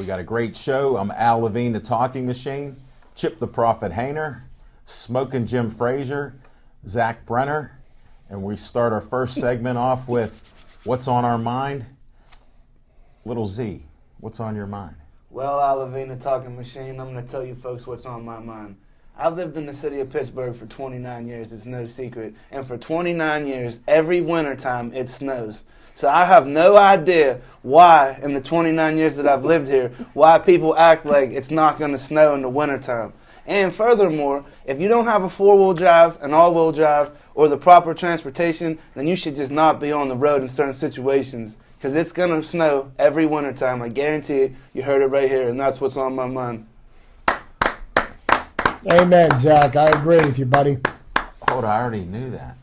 got a great show. I'm Al Levine, the Talking Machine, Chip the Prophet Hayner, Smoking Jim Frazier, Zach Brenner, and we start our first segment off with What's on Our Mind? Little Z, what's on your mind? Well, Al Levine, the Talking Machine, I'm going to tell you folks what's on my mind. I've lived in the city of Pittsburgh for 29 years. It's no secret. And for 29 years, every wintertime, it snows. So I have no idea why, in the 29 years that I've lived here, why people act like it's not going to snow in the wintertime. And furthermore, if you don't have a four-wheel drive, an all-wheel drive, or the proper transportation, then you should just not be on the road in certain situations, because it's going to snow every wintertime. I guarantee it. You heard it right here, and that's what's on my mind. Amen, Zach. I agree with you, buddy. Hold on, I already knew that.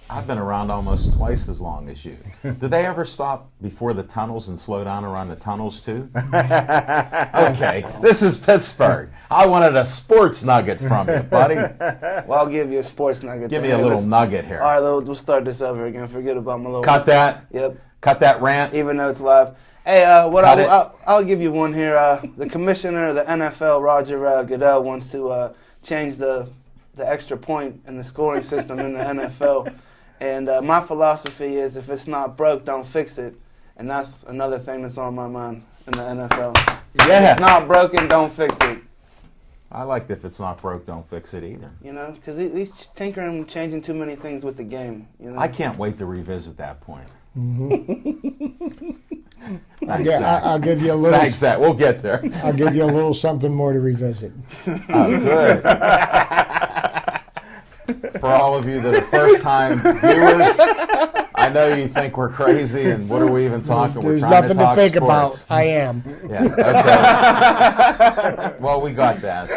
I've been around almost twice as long as you. Do they ever stop before the tunnels and slow down around the tunnels too? Okay, this is Pittsburgh. I wanted a sports nugget from you, buddy. Well, I'll give you a sports nugget. Give me a little nugget here. All right, we'll start this over again. Forget about my little... Cut that? Yep. Cut that rant? Even though it's live. Hey, I'll give you one here. The commissioner of the NFL, Roger Goodell, wants to change the extra point in the scoring system in the NFL. And my philosophy is if it's not broke, don't fix it. And that's another thing that's on my mind in the NFL. Yeah. If it's not broken, don't fix it. I like if it's not broke, don't fix it either. You know, because he's tinkering, changing too many things with the game. You know? I can't wait to revisit that point. Mm-hmm. Thanks, Zach. I'll give you a little. Thanks, Zach. We'll get there. I'll give you a little something more to revisit. Oh, good. For all of you that are first-time viewers, I know you think we're crazy and what are we even talking? There's we're trying nothing to talk think sports. about. I am. Yeah. Okay. Well, we got that.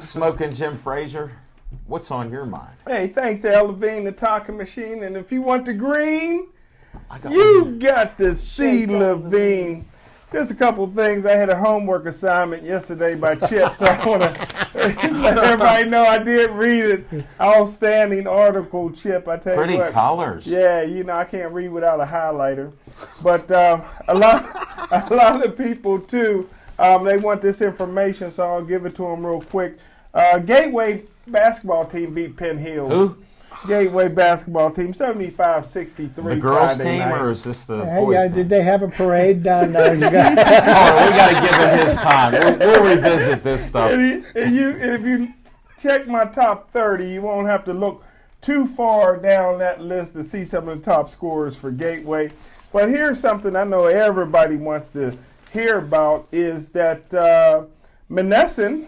Smoking Jim Frazier, what's on your mind? Hey, thanks, Al Levine, the Talking Machine. And if you want the green, you got to see Levine. Just a couple of things. I had a homework assignment yesterday by Chip, so I want to let everybody know I did read it. Outstanding article, Chip. I tell Pretty you what. colors. Yeah, you know I can't read without a highlighter. But a lot of people too. They want this information, so I'll give it to them real quick. Gateway basketball team beat Penn Hills. Who? Gateway basketball team, 75-63. The girls' Friday team, night. or is this the boys' team? Did they have a parade down there? Oh, we got to give him his time. We'll revisit this stuff. And if you check my top 30, you won't have to look too far down that list to see some of the top scorers for Gateway. But here's something I know everybody wants to hear about is that Menneson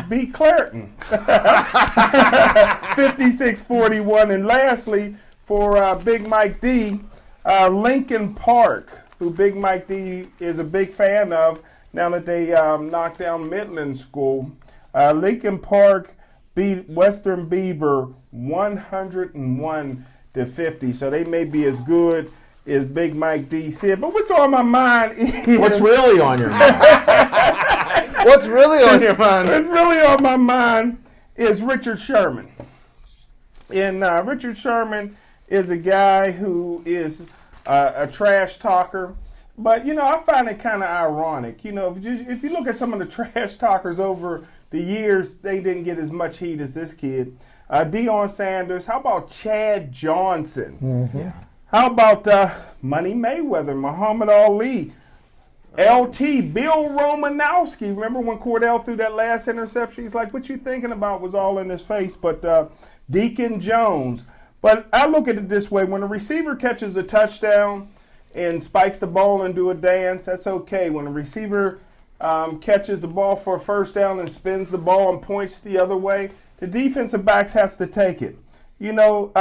beat Clareton 56-41. And lastly, for Big Mike D, Lincoln Park, who Big Mike D is a big fan of now that they knocked down Midland School. Lincoln Park beat Western Beaver 101-50. So they may be as good as Big Mike D said. But what's on my mind is... What's really on your mind? What's really on your mind? What's really on my mind is Richard Sherman. And Richard Sherman is a guy who is a trash talker. But, you know, I find it kind of ironic. You know, if you look at some of the trash talkers over the years, they didn't get as much heat as this kid. Deion Sanders. How about Chad Johnson? Mm-hmm. Yeah. How about Money Mayweather, Muhammad Ali, LT, Bill Romanowski. Remember when Cordell threw that last interception? He's like, what you thinking about was all in his face. But Deacon Jones. But I look at it this way. When a receiver catches the touchdown and spikes the ball and do a dance, that's okay. When a receiver catches the ball for a first down and spins the ball and points the other way, the defensive backs has to take it. You know,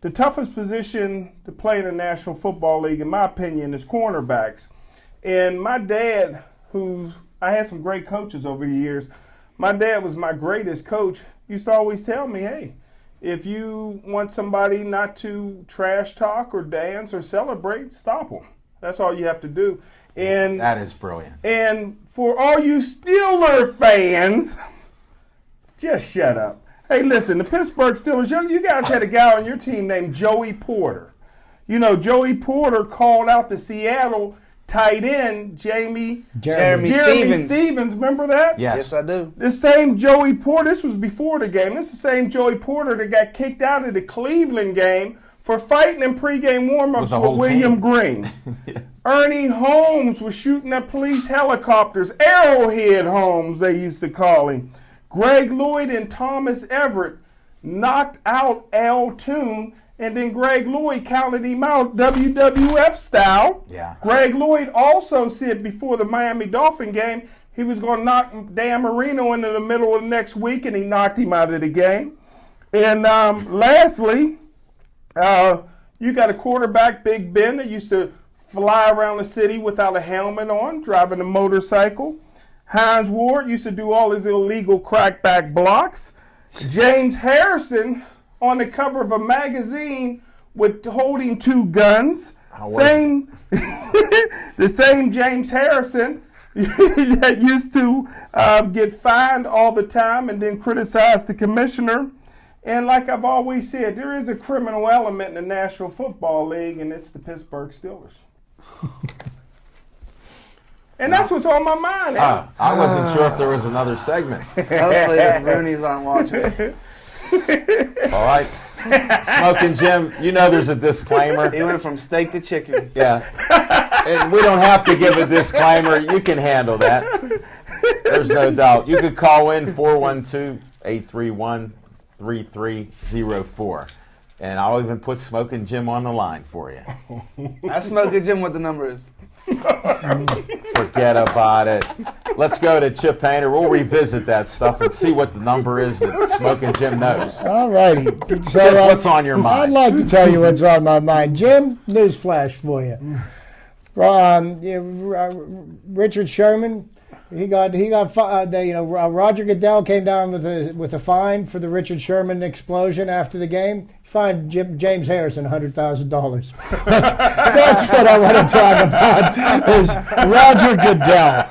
the toughest position to play in the National Football League, in my opinion, is cornerbacks. And my dad, I had some great coaches over the years. My dad was my greatest coach. Used to always tell me, hey, if you want somebody not to trash talk or dance or celebrate, stop them. That's all you have to do. And that is brilliant. And for all you Steeler fans, just shut up. Hey, listen, the Pittsburgh Steelers, you guys had a guy on your team named Joey Porter. You know, Joey Porter called out to Seattle tight end Jeremy Jeremy Stevens. Remember that? Yes, I do. This same Joey Porter, this was before the game. This is the same Joey Porter that got kicked out of the Cleveland game for fighting in pregame warm-ups with William Green. Yeah. Ernie Holmes was shooting at police helicopters. Arrowhead Holmes, they used to call him. Greg Lloyd and Thomas Everett knocked out Al Toon, and then Greg Lloyd counted him out WWF style. Yeah. Greg Lloyd also said before the Miami Dolphin game he was going to knock Dan Marino into the middle of the next week, and he knocked him out of the game. And lastly, you got a quarterback, Big Ben, that used to fly around the city without a helmet on, driving a motorcycle. Hines Ward used to do all his illegal crackback blocks. James Harrison on the cover of a magazine with holding 2 guns. The same James Harrison that used to get fined all the time and then criticize the commissioner. And like I've always said, there is a criminal element in the National Football League, and it's the Pittsburgh Steelers. And that's what's on my mind. I wasn't sure if there was another segment. Hopefully the Roonies aren't watching. All right. Smoking Jim, you know there's a disclaimer. He went from steak to chicken. Yeah. And we don't have to give a disclaimer. You can handle that. There's no doubt. You could call in 412-831-3304. And I'll even put Smoking Jim on the line for you. Ask Smoking Jim what the number is. Forget about it. Let's go to Chip Painter. We'll revisit that stuff and see what the number is that Smoking Jim knows. All righty. So, Chip, what's on your mind? I'd like to tell you what's on my mind. Jim, newsflash for you. Richard Sherman, Roger Goodell came down with a fine for the Richard Sherman explosion after the game. He fined James Harrison $100,000. That's what I want to talk about is Roger Goodell.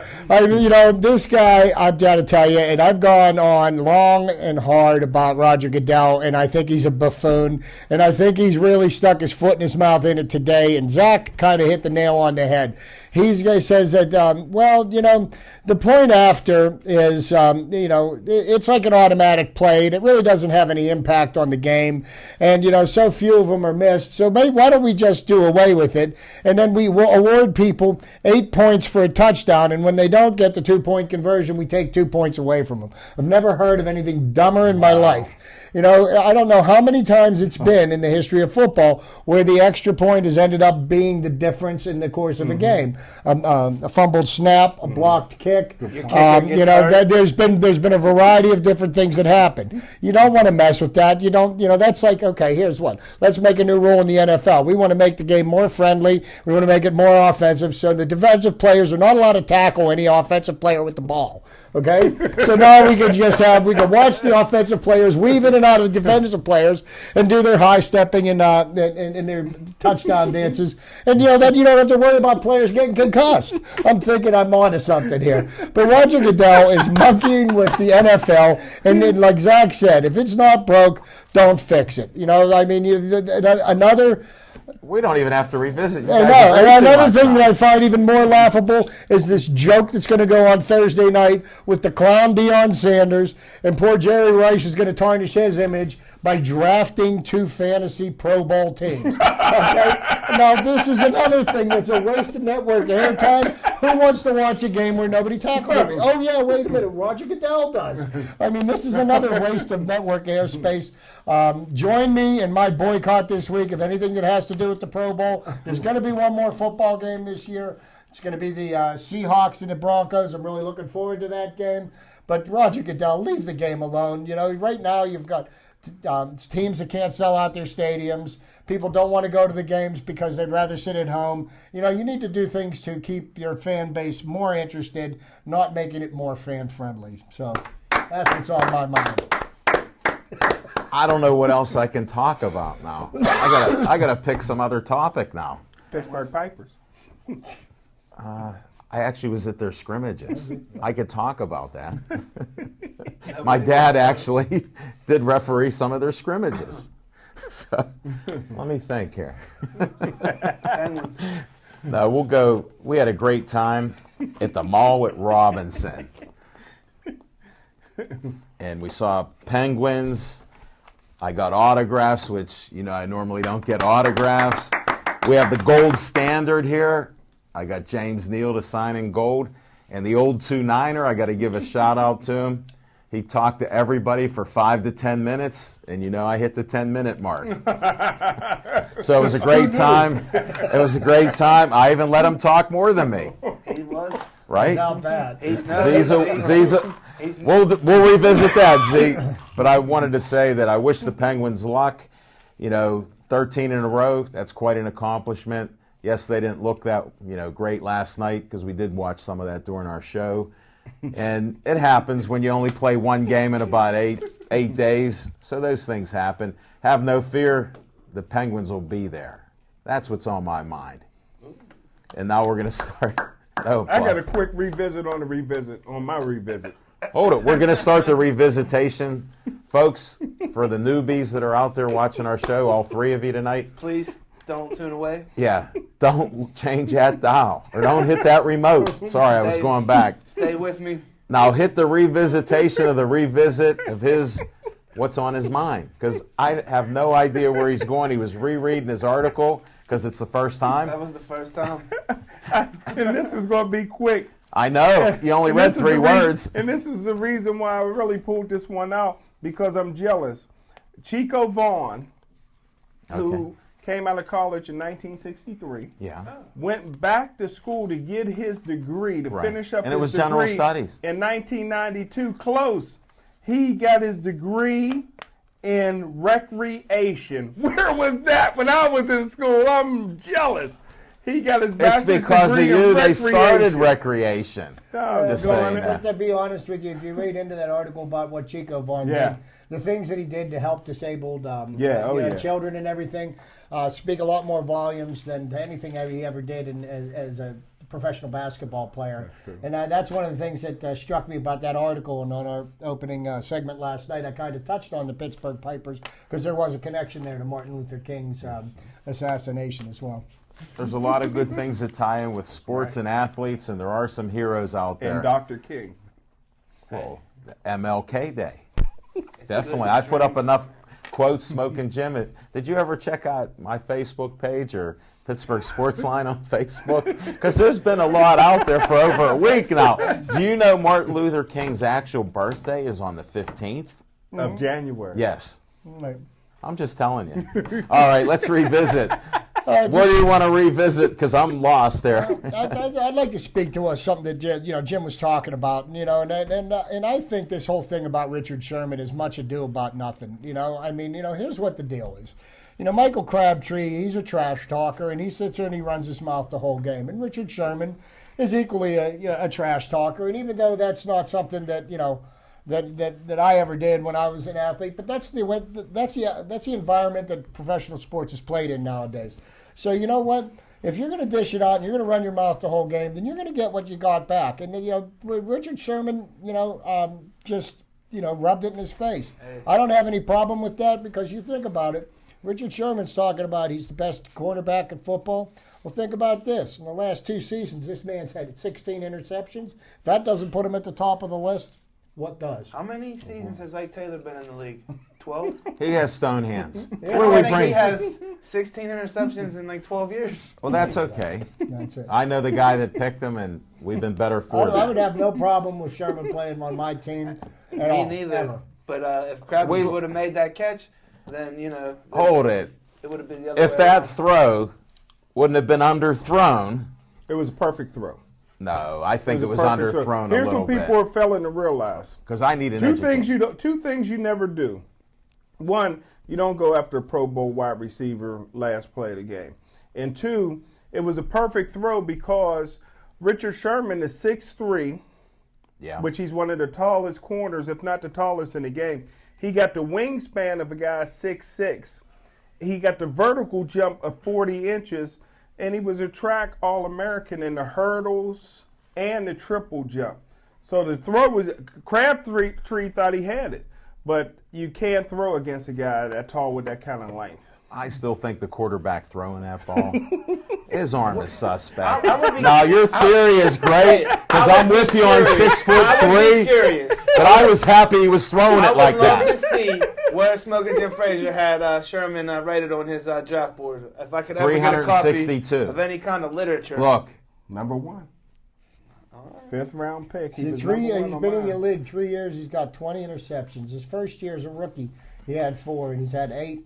This guy, I've got to tell you, and I've gone on long and hard about Roger Goodell, and I think he's a buffoon, and I think he's really stuck his foot in his mouth in it today, and Zach kind of hit the nail on the head. He says that, the point after is, it's like an automatic play, and it really doesn't have any impact on the game, and, so few of them are missed, so why don't we just do away with it, and then we will award people 8 points for a touchdown, and when they don't get the 2-point conversion, we take 2 points away from them. I've never heard of anything dumber in my life. I don't know how many times it's been in the history of football where the extra point has ended up being the difference in the course of a game. A fumbled snap, a blocked kick. There's been a variety of different things that happen. You don't want to mess with that. That's like, okay, here's one. Let's make a new rule in the NFL. We want to make the game more friendly. We want to make it more offensive. So the defensive players are not allowed to tackle any offensive player with the ball. Okay? So now we can watch the offensive players weave in and out of the defensive players and do their high stepping and their touchdown dances. And then you don't have to worry about players getting concussed. I'm thinking I'm onto something here. But Roger Goodell is monkeying with the NFL, and then, like Zach said, if it's not broke, don't fix it. Another. We don't even have to revisit. And another thing that I find even more laughable is this joke that's going to go on Thursday night with the clown Deion Sanders, and poor Jerry Rice is going to tarnish his image by drafting 2 fantasy Pro Bowl teams. Okay? Now, this is another thing that's a waste of network airtime. Who wants to watch a game where nobody tackles me? Oh, yeah, wait a minute. Roger Goodell does. This is another waste of network airspace. Join me in my boycott this week of anything that has to do with the Pro Bowl. There's going to be one more football game this year. It's going to be the Seahawks and the Broncos. I'm really looking forward to that game. But Roger Goodell, leave the game alone. Right now you've got teams that can't sell out their stadiums. People don't want to go to the games because they'd rather sit at home. You need to do things to keep your fan base more interested, not making it more fan-friendly. So that's what's on my mind. I don't know what else I can talk about now. I gotta pick some other topic now. Pittsburgh Pipers. I actually was at their scrimmages. I could talk about that. My dad actually did referee some of their scrimmages. So let me think here. No, we'll go. We had a great time at the mall at Robinson. And we saw penguins. I got autographs, which, I normally don't get autographs. We have the gold standard here. I got James Neal to sign in gold. And the old 2-9er, I got to give a shout out to him. He talked to everybody for 5 to 10 minutes, and I hit the 10-minute mark. So it was a great time. It was a great time. I even let him talk more than me. He was. Right? Not bad. Ziza, we'll revisit that, Z. But I wanted to say that I wish the Penguins luck. 13 in a row, that's quite an accomplishment. Yes, they didn't look that great last night because we did watch some of that during our show. And it happens when you only play one game in about eight days. So those things happen. Have no fear, the Penguins will be there. That's what's on my mind. And now we're going to start. Oh, I got a quick revisit on my revisit. Hold it. We're going to start the revisitation. Folks, for the newbies that are out there watching our show, all 3 of you tonight. Please don't tune away. Yeah, don't change that dial or don't hit that remote. Sorry, I was going back. Stay with me. Now hit the revisitation of the revisit of his what's on his mind, because I have no idea where he's going. He was rereading his article because it's the first time. That was the first time. And this is going to be quick. I know. You only read 3 words. And this is the reason why I really pulled this one out, because I'm jealous. Chico Vaughn, who came out of college in 1963. Yeah. Went back to school to get his degree, to finish up and his it was degree. general studies. In 1992, close. He got his degree in recreation. Where was that when I was in school? I'm jealous. He got his bachelor's degree. It's because of you they started recreation. Just saying that. But to be honest with you, if you read into that article about what Chico Vaughn did, the things that he did to help disabled children and everything, speak a lot more volumes than anything he ever did as a professional basketball player. And that's one of the things that struck me about that article. And on our opening segment last night, I kind of touched on the Pittsburgh Pipers because there was a connection there to Martin Luther King's assassination as well. There's a lot of good things that tie in with sports and athletes, and there are some heroes out there. And Dr. King. Well, MLK Day. Definitely. I put up enough quotes, Smoking Jim. Did you ever check out my Facebook page or Pittsburgh Sportsline on Facebook? Because there's been a lot out there for over a week now. Do you know Martin Luther King's actual birthday is on the 15th? Of January. Yes. Right. I'm just telling you. All right, let's revisit. What do you want to revisit? Because I'm lost there. I'd like to speak to something that Jim was talking about. And I think this whole thing about Richard Sherman is much ado about nothing. Here's what the deal is. Michael Crabtree, he's a trash talker, and he sits there and he runs his mouth the whole game. And Richard Sherman is equally a trash talker. And even though that's not something that that I ever did when I was an athlete, but that's the environment that professional sports is played in nowadays. So you know what? If you're going to dish it out and you're going to run your mouth the whole game, then you're going to get what you got back. And Richard Sherman, just rubbed it in his face. Hey. I don't have any problem with that because you think about it. Richard Sherman's talking about he's the best cornerback in football. Well, think about this. In the last 2 seasons, this man's had 16 interceptions. If that doesn't put him at the top of the list, what does? How many seasons has Ike Taylor been in the league? 12? He has stone hands. He has 16 interceptions in 12 years. Well, that's okay. That's it. I know the guy that picked him, and we've been better for it. I would have no problem with Sherman playing on my team at all. Me neither. Ever. But if Crabtree would have made that catch, then, Hold it. It would have been the other way If that around. throw wouldn't have been underthrown. It was a perfect throw. No, I think it was underthrown a Here's little what bit. people are failing to realize. Because I need an Two things you never do. One, you don't go after a Pro Bowl wide receiver last play of the game. And 2, it was a perfect throw because Richard Sherman is 6'3", which he's one of the tallest corners, if not the tallest in the game. He got the wingspan of a guy 6'6". He got the vertical jump of 40 inches. And he was a track All-American in the hurdles and the triple jump. So the throw was, Crabtree thought he had it. But you can't throw against a guy that tall with that kind of length. I still think the quarterback throwing that ball His arm is suspect. I would be- Now your theory is great because I I'm would with be you on curious. 6'3", I would be curious. but I was happy he was throwing I it like would love that. to see where Smoking Jim Frazier had Sherman rated on his draft board. If I could ever get a copy 362. of any kind of literature. Look, Number 1. 5th round pick. He was He's number one been on in the mine. league 3 years. He's got 20 interceptions. His first year as a rookie, he had 4, and he's had 8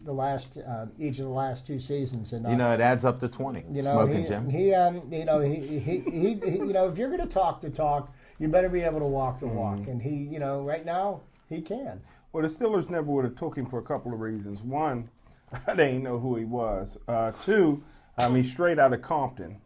each of the last 2 seasons. And you know it adds up to 20. you know, Smoking he, Jim. he, you know, he, you know, if you're going to talk the talk, you better be able to walk the walk. And he, you know, right now he can. Well, the Steelers never would have took him for a couple of reasons. One, they didn't know who he was. 2, he's straight out of Compton.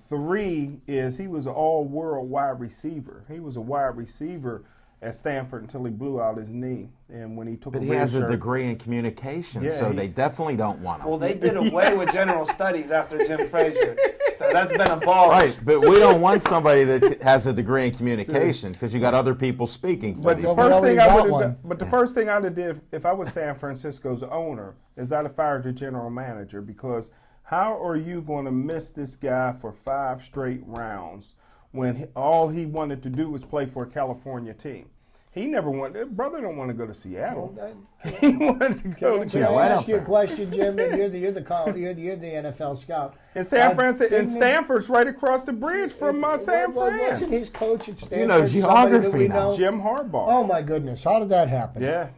3 is he was an all-world wide receiver. He was a wide receiver at Stanford until he blew out his knee. And when he took But a he red has a shirt- degree in communication, Yeah, so he- they definitely don't want him. Well, they did away with general studies after Jim Frazier, so that's been abolished. Right, but we don't want somebody that has a degree in communication because you got other people speaking for But these the Well, people. first we thing only I got would have one. done, but the first thing I'd have did if I was San Francisco's owner is I'd have fired the general manager, because how are you going to miss this guy for 5 straight rounds when all he wanted to do was play for a California team? He never wanted. Brother don't want to go to Seattle. He wanted to go to Can Yeah, I right ask up you a there. question, Jim? You're the NFL scout. And San Francisco and didn't- Stanford's right across the bridge from San Wasn't Fran. his coach at Stanford You know somebody that geography we now. know? Jim Harbaugh. Oh my goodness! How did that happen? Yeah,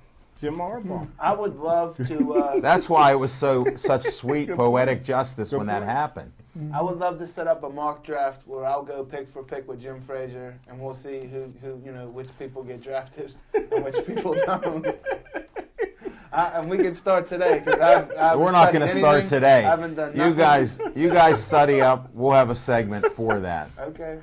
Jim Harbaugh. I would love to. That's why it was such sweet poetic justice when that happened. I would love to set up a mock draft where I'll go pick for pick with Jim Frazier, and we'll see who you know, which people get drafted and which people don't. And we can start today, because We're not going to start today. I haven't done You nothing. guys study up. We'll have a segment for that. Okay.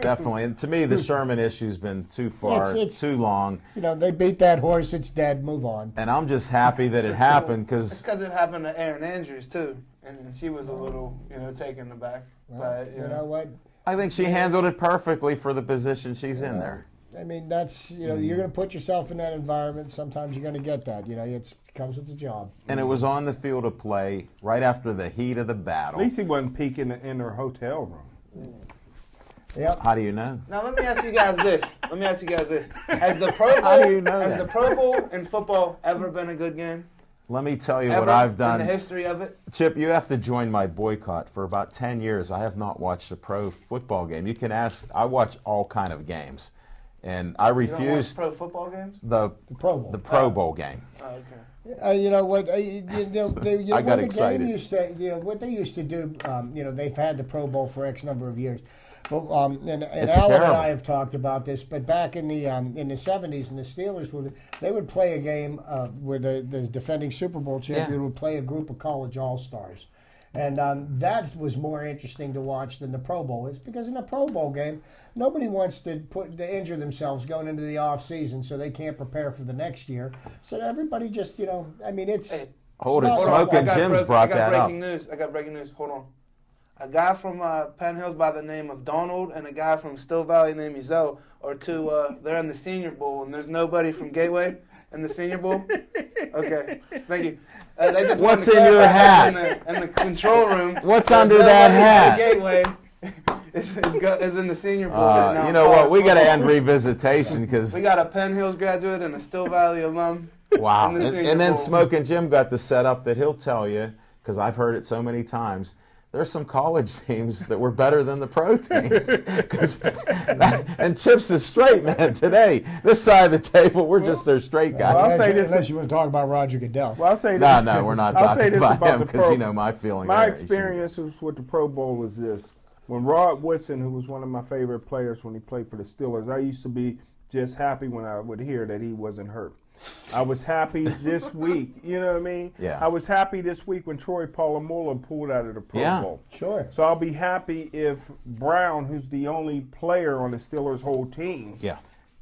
Definitely. And to me, the Sherman issue's been too far, It's- too long. You know, they beat that horse. It's dead. Move on. And I'm just happy that it happened It's because because it happened to Erin Andrews too, and she was a little, you know, taken aback. Well, But you know what? I think she handled it perfectly for the position she's in there. I mean, that's, you know, you're going to put yourself in that environment. Sometimes you're going to get that. You know, it comes with the job. And it was on the field of play right after the heat of the At battle. least he wasn't peeking in her hotel room. Yep. How do you know? now let me ask you guys this. Has the Pro Bowl, How do you know has that? the Pro Bowl in football ever been a good game? Let me tell you Ever what I've in done. the history of it? Chip, you have to join my boycott. For about 10 years, I have not watched a pro football game. You can ask. I watch all kind of games, and I You don't watch refuse pro football games? the Pro Bowl. Pro Bowl game. Oh, okay. You know what? You know, I got when the excited. Game used to, you know, what they used to do. You know, they've had the Pro Bowl for X number of years. But and It's Alan and terrible. I have talked about this. But back in the '70s, and the Steelers they would play a game where the defending Super Bowl champion would play a group of college all stars. And that was more interesting to watch than the Pro Bowl. It's because in a Pro Bowl game, nobody wants to injure themselves going into the off season, so they can't prepare for the next year. So everybody just, you know, I mean, it's Hey, Hold it, not- Smoking Jim's brought I got that up. breaking news. I got breaking news. Hold on. A guy from Penn Hills by the name of Donald and a guy from Still Valley named Ezel are two. They're in the Senior Bowl, and there's nobody from Gateway in the Senior Bowl. Okay, thank you. They just wanted What's to in your clarify hat? in the control room. What's that under that nobody hat? from Gateway is in the Senior Bowl. now You know what? We got to college end revisitation because We got a Penn Hills graduate and a Still Valley alum. wow. in the Senior And then Bowl. Smoking Jim got the setup that he'll tell you because I've heard it so many times. There's some college teams that were better than the pro teams. And Chips is straight, man. Today, this side of the table, we're just their straight Well, I'll guys. say this- unless you want to talk about Roger Goodell. Well, I'll say No, this. no, we're not I'll say talking this about him the because Pro- you know my feeling. My there. experiences with the Pro Bowl was this. When Rod Woodson, who was one of my favorite players when he played for the Steelers, I used to be just happy when I would hear that he wasn't hurt. I was happy this week, you know what I mean? Yeah. I was happy this week when Troy Polamalu pulled out of the Pro Yeah. Bowl. Sure. So I'll be happy if Brown, who's the only player on the Steelers' whole team, Yeah.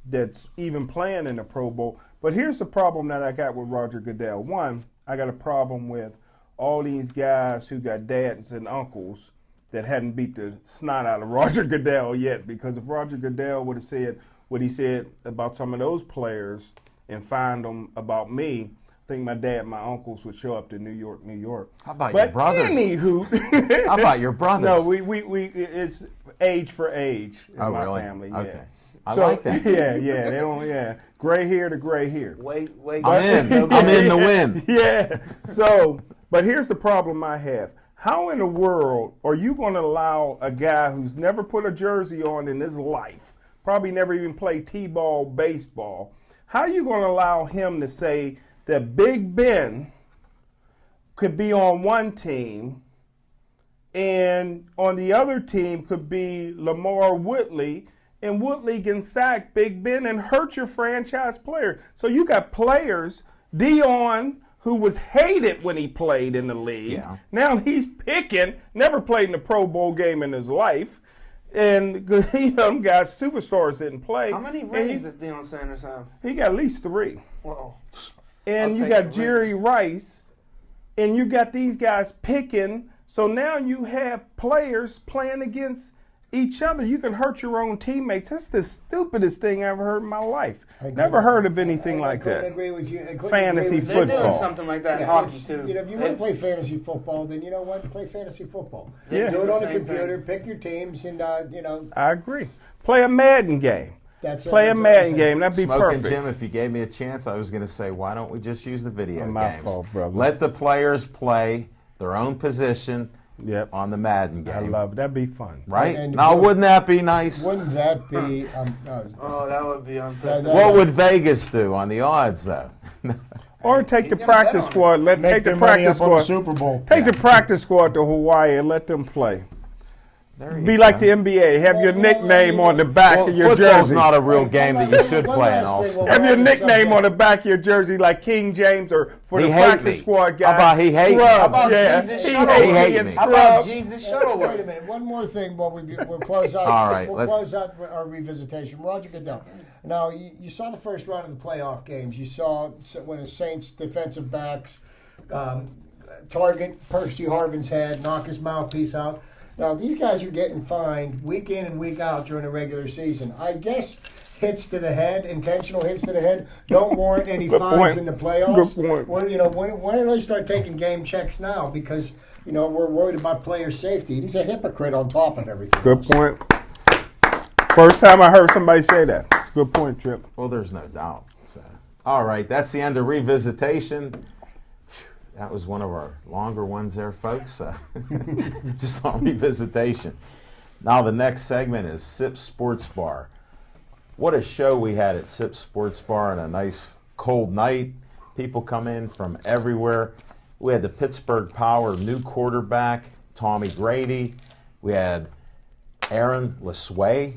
that's even playing in the Pro Bowl. But here's the problem that I got with Roger Goodell. One, I got a problem with all these guys who got dads and uncles that hadn't beat the snot out of Roger Goodell yet. Because if Roger Goodell would have said what he said about some of those players and find them about me, I think my dad, my uncles would show up to New York, New York. How about your brothers? Anywho, How about your brothers? no, we it's age for age in Oh, my really? family. Yeah. Okay. I like that. Yeah, they don't. Yeah, gray hair to gray hair. Wait. I'm in the win. Yeah. So, but here's the problem I have. How in the world are you going to allow a guy who's never put a jersey on in his life, probably never even played t-ball, baseball, how are you going to allow him to say that Big Ben could be on one team and on the other team could be Lamar Woodley, and Woodley can sack Big Ben and hurt your franchise player? So you got players, Dion, who was hated when he played in the league. Yeah. Now he's picking, never played in a Pro Bowl game in his life. And, them guys, superstars didn't play. How many rings does Deion Sanders have? He got at least 3. Whoa. And I'll you take got the Jerry Rice, and you got these guys picking. So now you have players playing against each other. You can hurt your own teammates. That's the stupidest thing I ever heard in my life. Never heard of anything like that. I couldn't agree with you. Fantasy They're doing football. something like that in Yeah, hockey it's- too. if you want to play fantasy football, then you know what? Play fantasy football. Yeah. Do it on the Same computer. thing. Pick your teams, and I agree. Play a Madden game. that's Play a that's Madden what I'm game. That'd be Smoking perfect. Jim, if you gave me a chance, I was going to say, why don't we just use the video My games? fault, brother. Let the players play their own position Yep. on the Madden game. I love it. That'd be fun. Right? And Now, look- wouldn't that be nice? Wouldn't that be? Oh, that would be unprecedented. What would Vegas do on the odds, though? Or take the He's gonna bet practice on it. squad. Take the their money practice up on the squad. Super Bowl. Take the practice squad to Hawaii and let them play. There you Be go. like the NBA. Have Well, your you know, nickname I mean, on the back Well, of your football's jersey. not a real Well, game one that you last- should one play in last all thing, states. well, Have your Right, nickname subject. on the back of your jersey like King James, or for He the hate practice me. squad guy. How about he hate me? Scrubs, How about yeah. Jesus He Shuttleworth? hate He me and hate How about Scrubs. Jesus Wait a Shuttleworth? minute. One more thing while we'll close out. All right, We'll let- close out our revisitation. Roger Goodell. Now, you saw the first round of the playoff games. You saw when the Saints defensive backs target Percy Harvin's head, knock his mouthpiece out. Now, these guys are getting fined week in and week out during the regular season. I guess hits to the head, intentional hits to the head, don't warrant any Good fines point. in the playoffs. Good point. When do they start taking game checks now? Because we're worried about player safety. He's a hypocrite on top of everything. Good else. point. First time I heard somebody say that. It's a good point, Trip. Well, there's no doubt. So, all right, that's the end of revisitation. That was one of our longer ones there, folks. Just on revisitation. Now the next segment is Sip Sports Bar. What a show we had at Sip Sports Bar on a nice cold night. People come in from everywhere. We had the Pittsburgh Power new quarterback, Tommy Grady. We had Aaron LeSueur,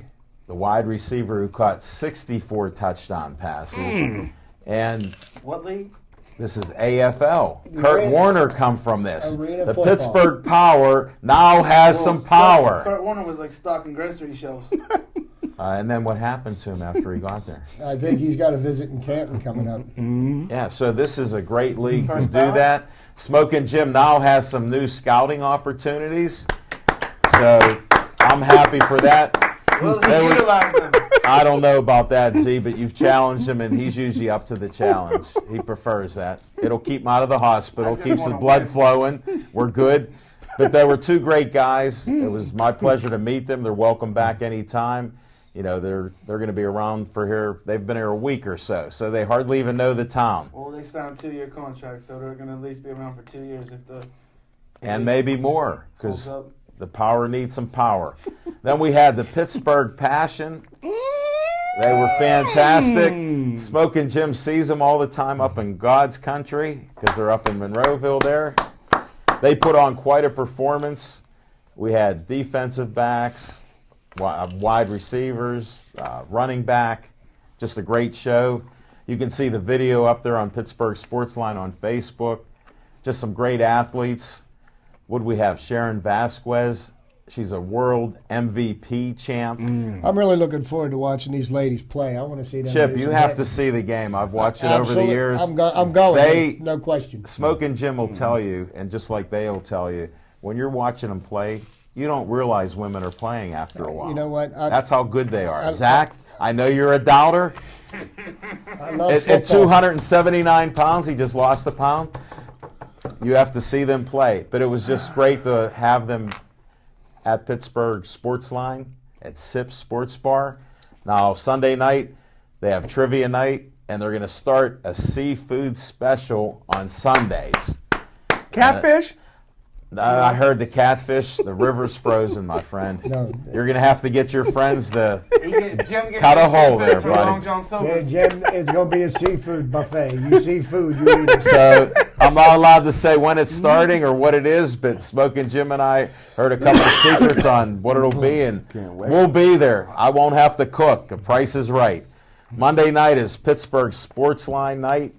the wide receiver who caught 64 touchdown passes. And What league? this is AFL. Kurt Arena- Warner come from this. Arena The football. Pittsburgh Power now has some power. Kurt Warner was like stocking grocery shelves. And then what happened to him after he got there? I think he's got a visit in Canton coming up. Yeah, so this is a great league to First do down. that. Smoking Jim now has some new scouting opportunities. So I'm happy for that. Will They he were- utilize them? I don't know about that, Z, but you've challenged him, and he's usually up to the challenge. He prefers that. It'll keep him out of the hospital, I just keeps his wanna blood win. flowing. We're good. But they were two great guys. It was my pleasure to meet them. They're welcome back anytime. They're going to be around for here. They've been here a week or so, so they hardly even know the town. Well, they signed 2-year contracts, so they're going to at least be around for 2 years if the And maybe more, because holds up. the Power needs some power. Then we had the Pittsburgh Passion. They were fantastic. Smoking Jim sees them all the time up in God's country because they're up in Monroeville there. They put on quite a performance. We had defensive backs, wide receivers, running back. Just a great show. You can see the video up there on Pittsburgh Sportsline on Facebook. Just some great athletes. What do we have? Sharon Vasquez. She's a world MVP champ. I'm really looking forward to watching these ladies play. I want to see them. Chip, do you some have hit- to see the game. I've watched it over the Absolutely. years. I'm going. They- no question. Smoke and Jim will tell you, and just like they'll tell you, when you're watching them play, you don't realize women are playing after a while. You know what? That's how good they are. Zach, I know you're a doubter. I love At football. 279 pounds, he just lost a pound. You have to see them play. But it was just great to have them at Pittsburgh Sportsline at Sips Sports Bar. Now, Sunday night, they have trivia night, and they're going to start a seafood special on Sundays. Catfish? I heard the catfish, the river's frozen, my friend. No. You're going to have to get your friends to Jim gets cut a his hole seafood there, from buddy. Long John Yeah, Silver's. Jim, it's going to be a seafood buffet. You see food, you eat it. So I'm not allowed to say when it's starting or what it is, but Smoking Jim and I heard a couple of secrets on what it'll be, and we'll be there. I won't have to cook. The price is right. Monday night is Pittsburgh Sportsline night.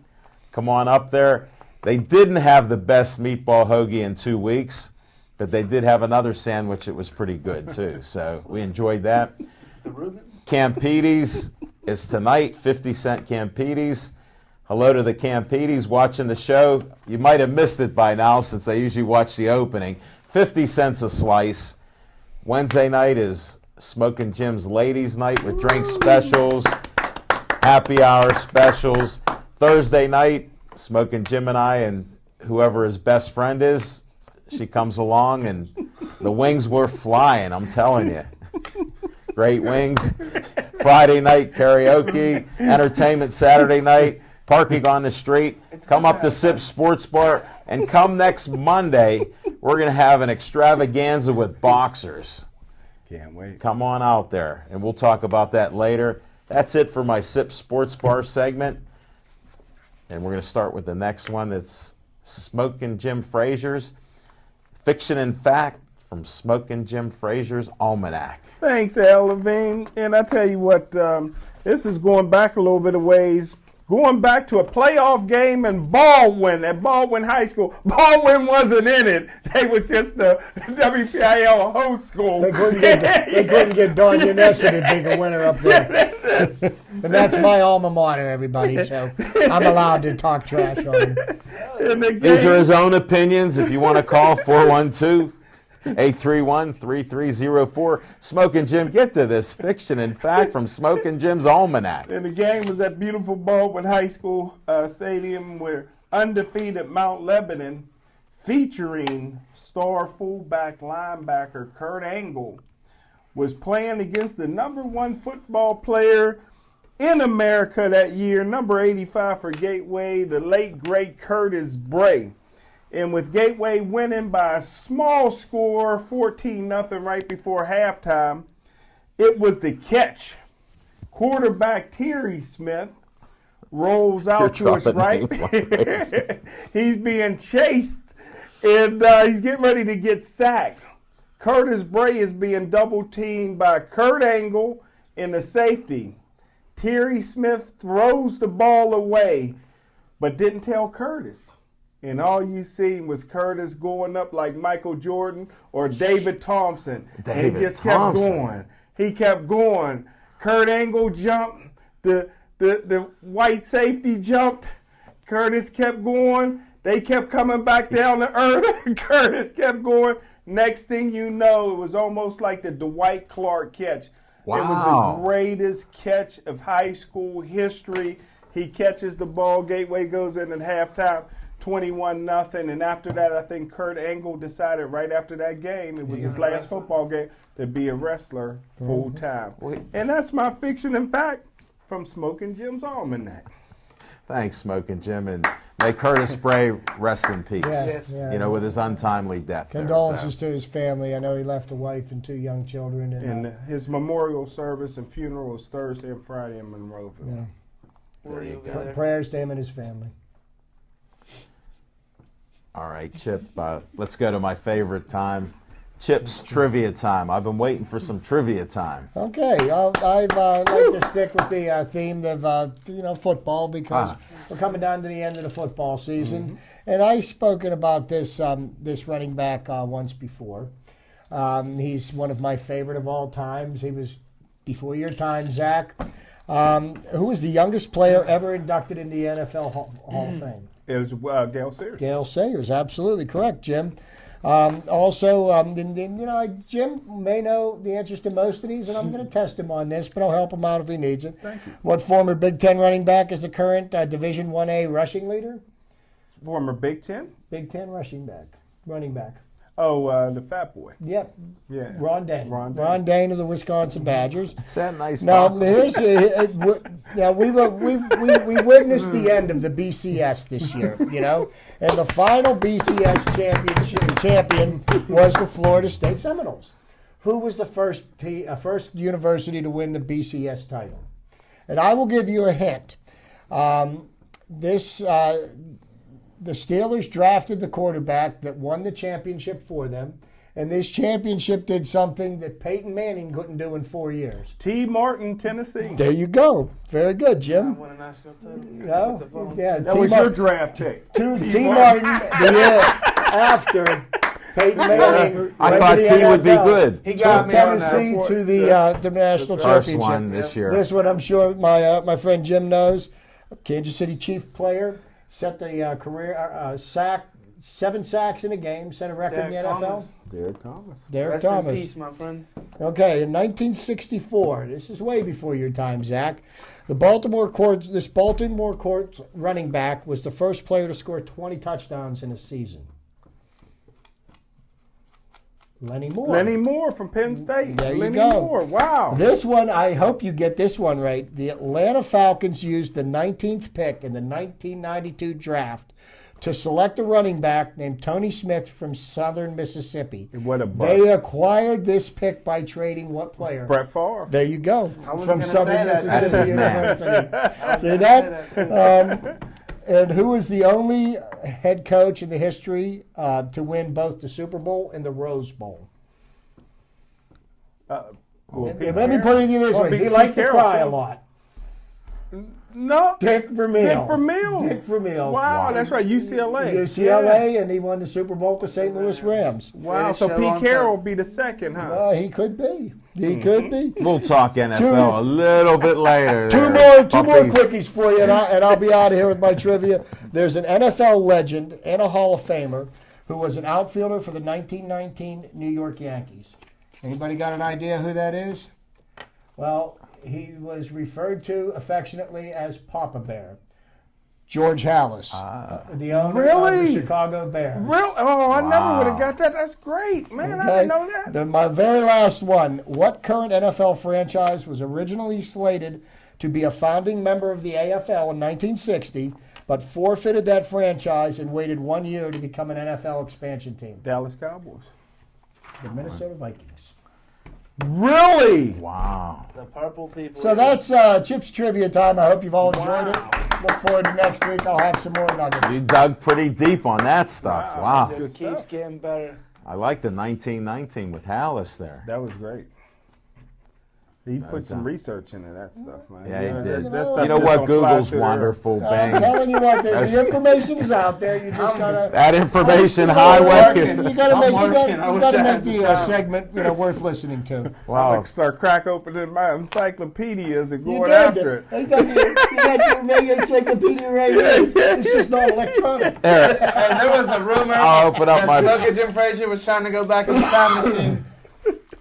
Come on up there. They didn't have the best meatball hoagie in 2 weeks, but they did have another sandwich that was pretty good too. So we enjoyed that. Campedes is tonight, 50-cent Campedes. Hello to the Campedes watching the show. You might have missed it by now since they usually watch the opening. 50 cents a slice. Wednesday night is Smoking Jim's Ladies Night with drink specials, happy hour specials. Thursday night, Smoking Jim and I and whoever his best friend is, she comes along and the wings were flying, I'm telling you. Great wings. Friday night karaoke, entertainment Saturday night, parking on the street. Come up to Sip Sports Bar, and come next Monday, we're going to have an extravaganza with boxers. Can't wait. Come on out there, and we'll talk about that later. That's it for my Sip Sports Bar segment. And we're going to start with the next one. It's Smoking Jim Frazier's Fiction and Fact from Smoking Jim Frazier's Almanac. Thanks, Al Levine. And I tell you what, this is going back a little bit of ways. Going back to a playoff game in Baldwin at Baldwin High School. Baldwin wasn't in it. They was just the WPIL host school. They couldn't get Don Yanessa to be the winner up there. And that's my alma mater, everybody, so I'm allowed to talk trash on him. These are his own opinions. If you want to call 412-831-3304. Smoking Jim, get to this fiction and fact from Smoking Jim's Almanac. And the game was at beautiful Baldwin High School stadium where undefeated Mount Lebanon, featuring star fullback linebacker Kurt Angle, was playing against the #1 football player in America that year, number 85 for Gateway, the late, great Curtis Bray. And with Gateway winning by a small score, 14-0 right before halftime, it was the catch. Quarterback Terry Smith rolls out to his right. He's being chased, and he's getting ready to get sacked. Curtis Bray is being double-teamed by Kurt Angle in the safety. Terry Smith throws the ball away, but didn't tell Curtis. And all you seen was Curtis going up like Michael Jordan or David Thompson. He just kept going. He kept going. Kurt Angle jumped. The white safety jumped. Curtis kept going. They kept coming back down to earth. Curtis kept going. Next thing you know, it was almost like the Dwight Clark catch. Wow. It was the greatest catch of high school history. He catches the ball. Gateway goes in at halftime. 21-0, and after that, I think Kurt Angle decided right after that game, it was his last football game, to be a wrestler full time. And that's my fiction and fact from Smoking Jim's Almanac. Thanks, Smoking Jim, and may Curtis Bray rest in peace. Yeah. You know, with his untimely death. Condolences to his family. I know he left a wife and 2 young children. And his memorial service and funeral was Thursday and Friday in Monroeville. Yeah. There you go. Prayers to him and his family. All right, Chip, let's go to my favorite time, Chip's trivia time. I've been waiting for some trivia time. Okay, I'd like to stick with the theme of football because we're coming down to the end of the football season, and I've spoken about this running back once before. He's one of my favorite of all times. He was before your time, Zach. Who was the youngest player ever inducted in the NFL Hall of Fame? It was Gale Sayers. Gale Sayers, absolutely correct, Jim. Also, Jim may know the answers to most of these, and I'm going to test him on this, but I'll help him out if he needs it. Thank you. What former Big Ten running back is the current Division 1A rushing leader? Former Big Ten? Big Ten running back. Oh, the fat boy. Yep. Yeah. Ron Dane. Ron Dane of the Wisconsin Badgers. Is that nice? Now, talk? we witnessed the end of the BCS this year, and the final BCS champion was the Florida State Seminoles, who was the first university to win the BCS title. And I will give you a hint. The Steelers drafted the quarterback that won the championship for them, and this championship did something that Peyton Manning couldn't do in 4 years. T. Martin, Tennessee. There you go. Very good, Jim. I won a national title. Yeah, That was your draft pick. T. Martin, the year after Peyton Manning. I thought T would be good. He got me on that. Tennessee to the national First championship. one this year. This one I'm sure my friend Jim knows. Kansas City Chief player. Set the career 7 sacks in a game, set a record in the NFL. Derek Thomas. Derek Rest Thomas. in peace, my friend. Okay, in 1964, this is way before your time, Zach. This Baltimore Colts running back was the first player to score 20 touchdowns in a season. Lenny Moore. Lenny Moore from Penn State. There you Lenny go. Moore. Wow. This one, I hope you get this one right. The Atlanta Falcons used the 19th pick in the 1992 draft to select a running back named Tony Smith from Southern Mississippi. What a bust. They acquired this pick by trading what player? Brett Favre. There you go. was From gonna Southern say that. Mississippi That's his University. See that? And who is the only head coach in the history to win both the Super Bowl and the Rose Bowl? Well, Let Pete me Carroll. put it this way. He Pete liked to Carroll, cry a so- lot. No. Dick Vermeil. Dick Vermeil. Dick Vermeil. Wow, that's right. UCLA. UCLA, and he won the Super Bowl to St. Louis Rams. Wow, so Pete Carroll will be the second, huh? He could be. He could be. We'll talk NFL a little bit later. Two there, more puppies. quickies for you, and I'll be out of here with my trivia. There's an NFL legend and a Hall of Famer who was an outfielder for the 1919 New York Yankees. Anybody got an idea who that is? Well, he was referred to affectionately as Papa Bear. George Hallis, the owner of Really? the Chicago Bears. Real? Oh, I never Wow. would have got that. That's great, man. I Okay. didn't know that. Then my very last one. What current NFL franchise was originally slated to be a founding member of the AFL in 1960, but forfeited that franchise and waited 1 year to become an NFL expansion team? Dallas Cowboys. The Minnesota Vikings. Really? Wow. The purple people. So that's Chip's Trivia time. I hope you've all enjoyed it. Look forward to next week. I'll have some more nuggets. You dug pretty deep on that stuff. Wow. It just keeps getting better. I like the 1919 with Hallis there. That was great. He put some research into that stuff, man. Yeah, he did. that stuff You know just what? don't fly Google's through the air. wonderful. I'm Bang. telling you what, the information is out there. You just gotta. That information You highway. gotta make the segment worth listening to. I'm Wow. gonna start crack opening my encyclopedias and You going did. after it. You got your mega encyclopedia right here. It's just not electronic. Eric, Hey, there was a rumor I'll open up that my. Slugger Jim Frazier was trying to go back in the time machine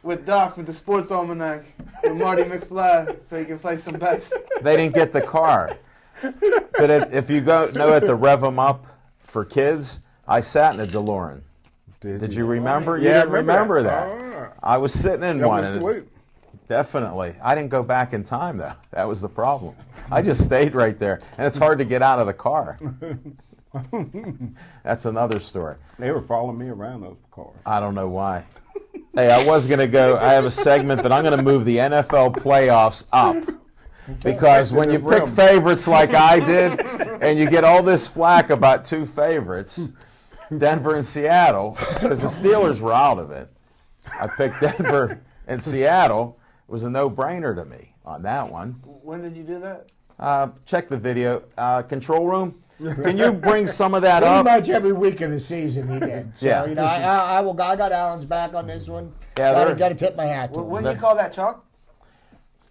with Doc with the Sports Almanac with Marty McFly so he can play some bets. They didn't get the car. But if you know at the Rev 'em Up for kids, I sat in a DeLorean. Did you remember? You Yeah, I didn't remember that. Oh. I was sitting in That one. was And sweet. definitely. I didn't go back in time, though. That was the problem. I just stayed right there. And it's hard to get out of the car. That's another story. They were following me around those cars. I don't know why. Hey, I was going to go. I have a segment that I'm going to move the NFL playoffs up. Because when you pick favorites like I did, and you get all this flack about two favorites, Denver and Seattle, because the Steelers were out of it. I picked Denver and Seattle. It was a no-brainer to me on that one. When did you do that? Check the video. Control room, can you bring some of that Pretty up? much every week of the season he did. So, Yeah. I got Alan's back on this one. Yeah, Got to tip my hat to him. When do you call that, Chalk?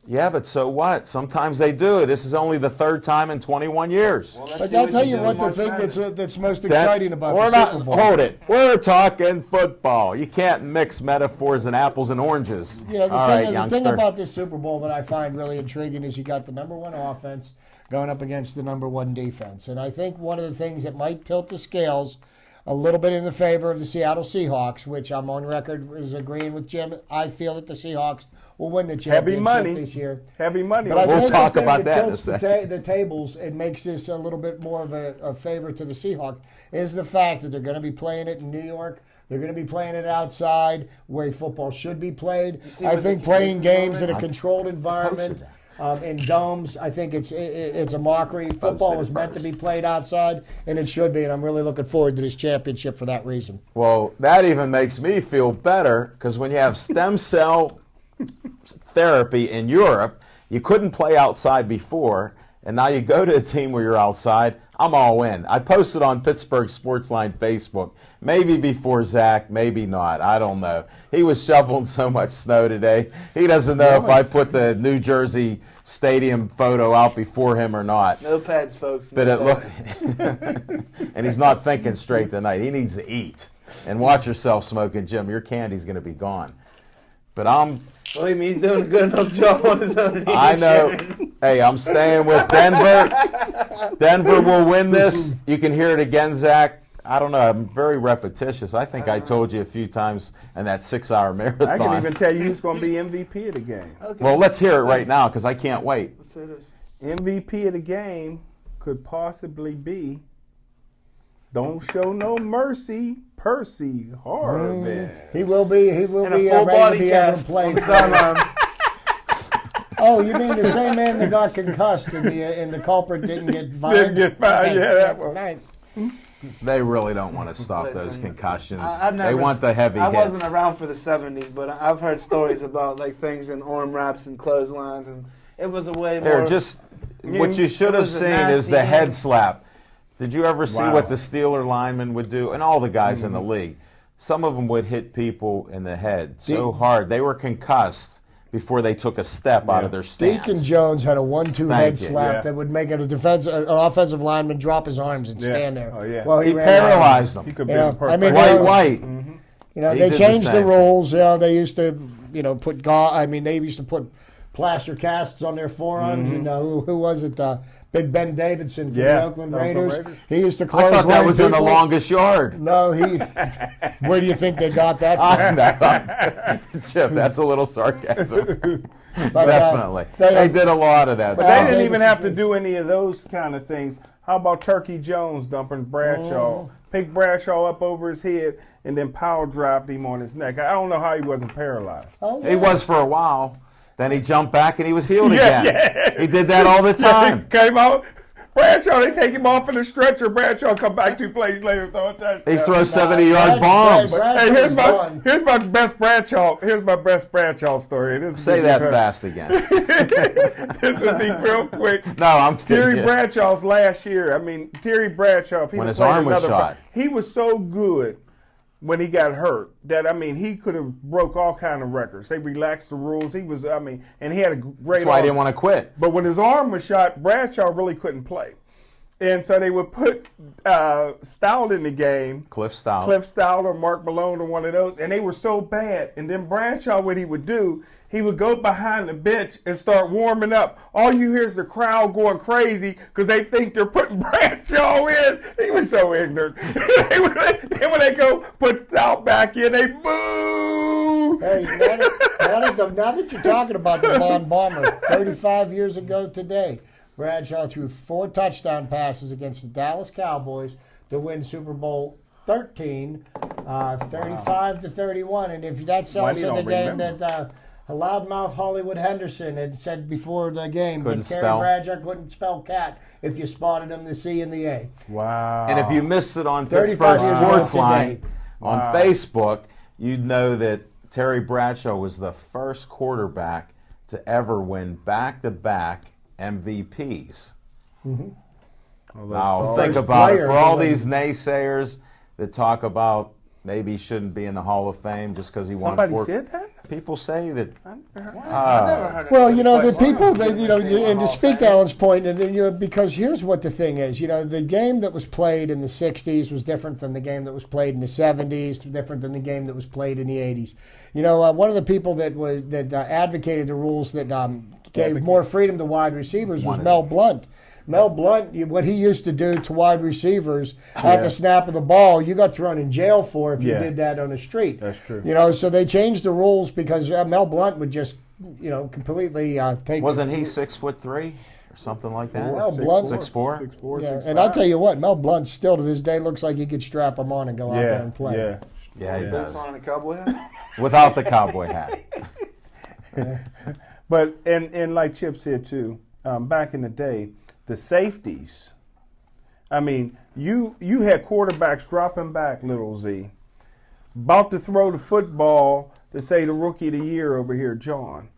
Yeah, but so what? Sometimes they do. This is only the third time in 21 years. Well, let's But see I'll tell you do what in the March thing Madness. that's most exciting about We're the not, Super Bowl. hold it. We're talking football. You can't mix metaphors and apples and oranges. You know, All right, the thing youngster. about this Super Bowl that I find really intriguing is you got the number one offense going up against the number one defense. And I think one of the things that might tilt the scales a little bit in the favor of the Seattle Seahawks, which I'm on record as agreeing with Jim. I feel that the Seahawks will win the championship this year. Heavy money. But I We'll think talk the thing about that in a tilts second. the tables and makes this a little bit more of a favor to the Seahawks is the fact that they're going to be playing it in New York. They're going to be playing it outside where football should be played. see I what think the playing conditions games in a are? controlled environment, in domes, I think it's a mockery. Football was meant to be played outside, and it should be, and I'm really looking forward to this championship for that reason. Well, that even makes me feel better because when you have stem cell therapy in Europe, you couldn't play outside before, and now you go to a team where you're outside. I'm all in. I posted on Pittsburgh Sportsline Facebook, maybe before Zach, maybe not. I don't know. He was shoveling so much snow today. He doesn't know if I put the New Jersey Stadium photo out before him or not. No pads, folks. No But it pads. looked, and he's not thinking straight tonight. He needs to eat. And watch yourself smoking, Jim. Your candy's going to be gone. But Believe me, he's doing a good enough job on his own. I know. Hey, I'm staying with Denver. Denver will win this. You can hear it again, Zach. I don't know. I'm very repetitious. I think I told you a few times in that 6-hour marathon. I can even tell you who's going to be MVP of the game. Okay. Well, let's hear it right now because I can't wait. Let's say this. MVP of the game could possibly be, don't show no mercy, Percy Harvin. He will be. He will And a be full ready body to be able cast to play. on the sideline. Oh, you mean the same man that got concussed and the culprit didn't get fined? Didn't get fined, Okay, yeah, that one. right. They really don't want to stop those Listen, concussions. I've They never- want the heavy I hits. wasn't around for the 70s, but I've heard stories about like things in arm wraps and clotheslines, and it was a way more. Here, just what you should it have was a seen is the nasty head game. slap. Did you ever see Wow. what the Steeler linemen would do? And all the guys in the league. Some of them would hit people in the head so hard. They were concussed before they took a step out of their stance. Deacon Jones had a 1-2 head Thank you. slap Yeah. that would make an offensive lineman drop his arms and stand there. Oh, yeah. Well, He ran out. paralyzed He them. could be You know, the perfect. I mean, White. You know, He they did the changed the same. rules. You know, they used to, put they used to put plaster casts on their forearms. You know, who was it? Big Ben Davidson from Yeah, the Oakland Oakland Raiders. Raiders. He used to I close. thought that was in the longest yard. No, where do you think they got that from? I know. Chip, that's a little sarcasm. But, Definitely. they- They did a lot of that But stuff. they didn't even have to Davis is- do any of those kind of things. How about Turkey Jones dumping Bradshaw? Picked Bradshaw up over his head and then power dropped him on his neck. I don't know how he wasn't paralyzed. Oh, He was for a while. Then he jumped back and he was healed again. yeah. He did that all the time. Came out. Bradshaw, they take him off in the stretcher. Bradshaw come back 2 plays later, throw a touchdown. He throws 70-yard Brad- bombs. Brad- Hey, here's Gone. my best Bradshaw. Here's my best Bradshaw story. This is Say that because- fast again. This is the real quick. No, I'm kidding. Terry you. Bradshaw's last year. I mean, Terry Bradshaw. If he When would've his played arm was another shot. he was so good when he got hurt that he could have broke all kind of records. They relaxed the rules. He was, and he had a great. That's why I arm. didn't want to quit. But when his arm was shot, Bradshaw really couldn't play, and so they would put Stout in the game. Cliff Stout. Cliff Stout or Mark Malone or one of those, and they were so bad. And then Bradshaw, what he would do, he would go behind the bench and start warming up. All you hear is the crowd going crazy because they think they're putting Bradshaw in. He was so ignorant. Then when they go put Stout back in, they boo. Hey, now that you're talking about the Von Bomber, 35 years ago today, Bradshaw threw 4 touchdown passes against the Dallas Cowboys to win Super Bowl 13, 35-31. And if that's Why you also the don't game remember? that loudmouth Hollywood Henderson had said before the game Couldn't that Terry spell. Bradshaw couldn't spell cat if you spotted him the C and the A. Wow. And if you missed it on 35 Pittsburgh years ago Sportsline today. on Facebook, you'd know that Terry Bradshaw was the first quarterback to ever win back-to-back MVPs. Now, think about it. player For all who won. these naysayers that talk about maybe he shouldn't be in the Hall of Fame just because he won somebody 4. said that? People say that. Well, the people that and to speak to Alan's point, and because here's what the thing is, the game that was played in the '60s was different than the game that was played in the '70s, different than the game that was played in the '80s. One of the people that advocated the rules that gave more freedom to wide receivers was Mel Blount. Mel Blount, what he used to do to wide receivers at the snap of the ball, you got thrown in jail for if you did that on the street. That's true. So they changed the rules because Mel Blount would just, completely take. Wasn't he 6'3" or something like that? Mel Blount, 6'4". 6'4", yeah. 6'5". And I'll tell you what, Mel Blount still to this day looks like he could strap him on and go out there and play. Yeah, he does. On a cowboy hat? Without the cowboy hat. But and like Chip said too, back in the day, the safeties. I mean, you had quarterbacks dropping back, little Z, about to throw the football to say the rookie of the year over here, John.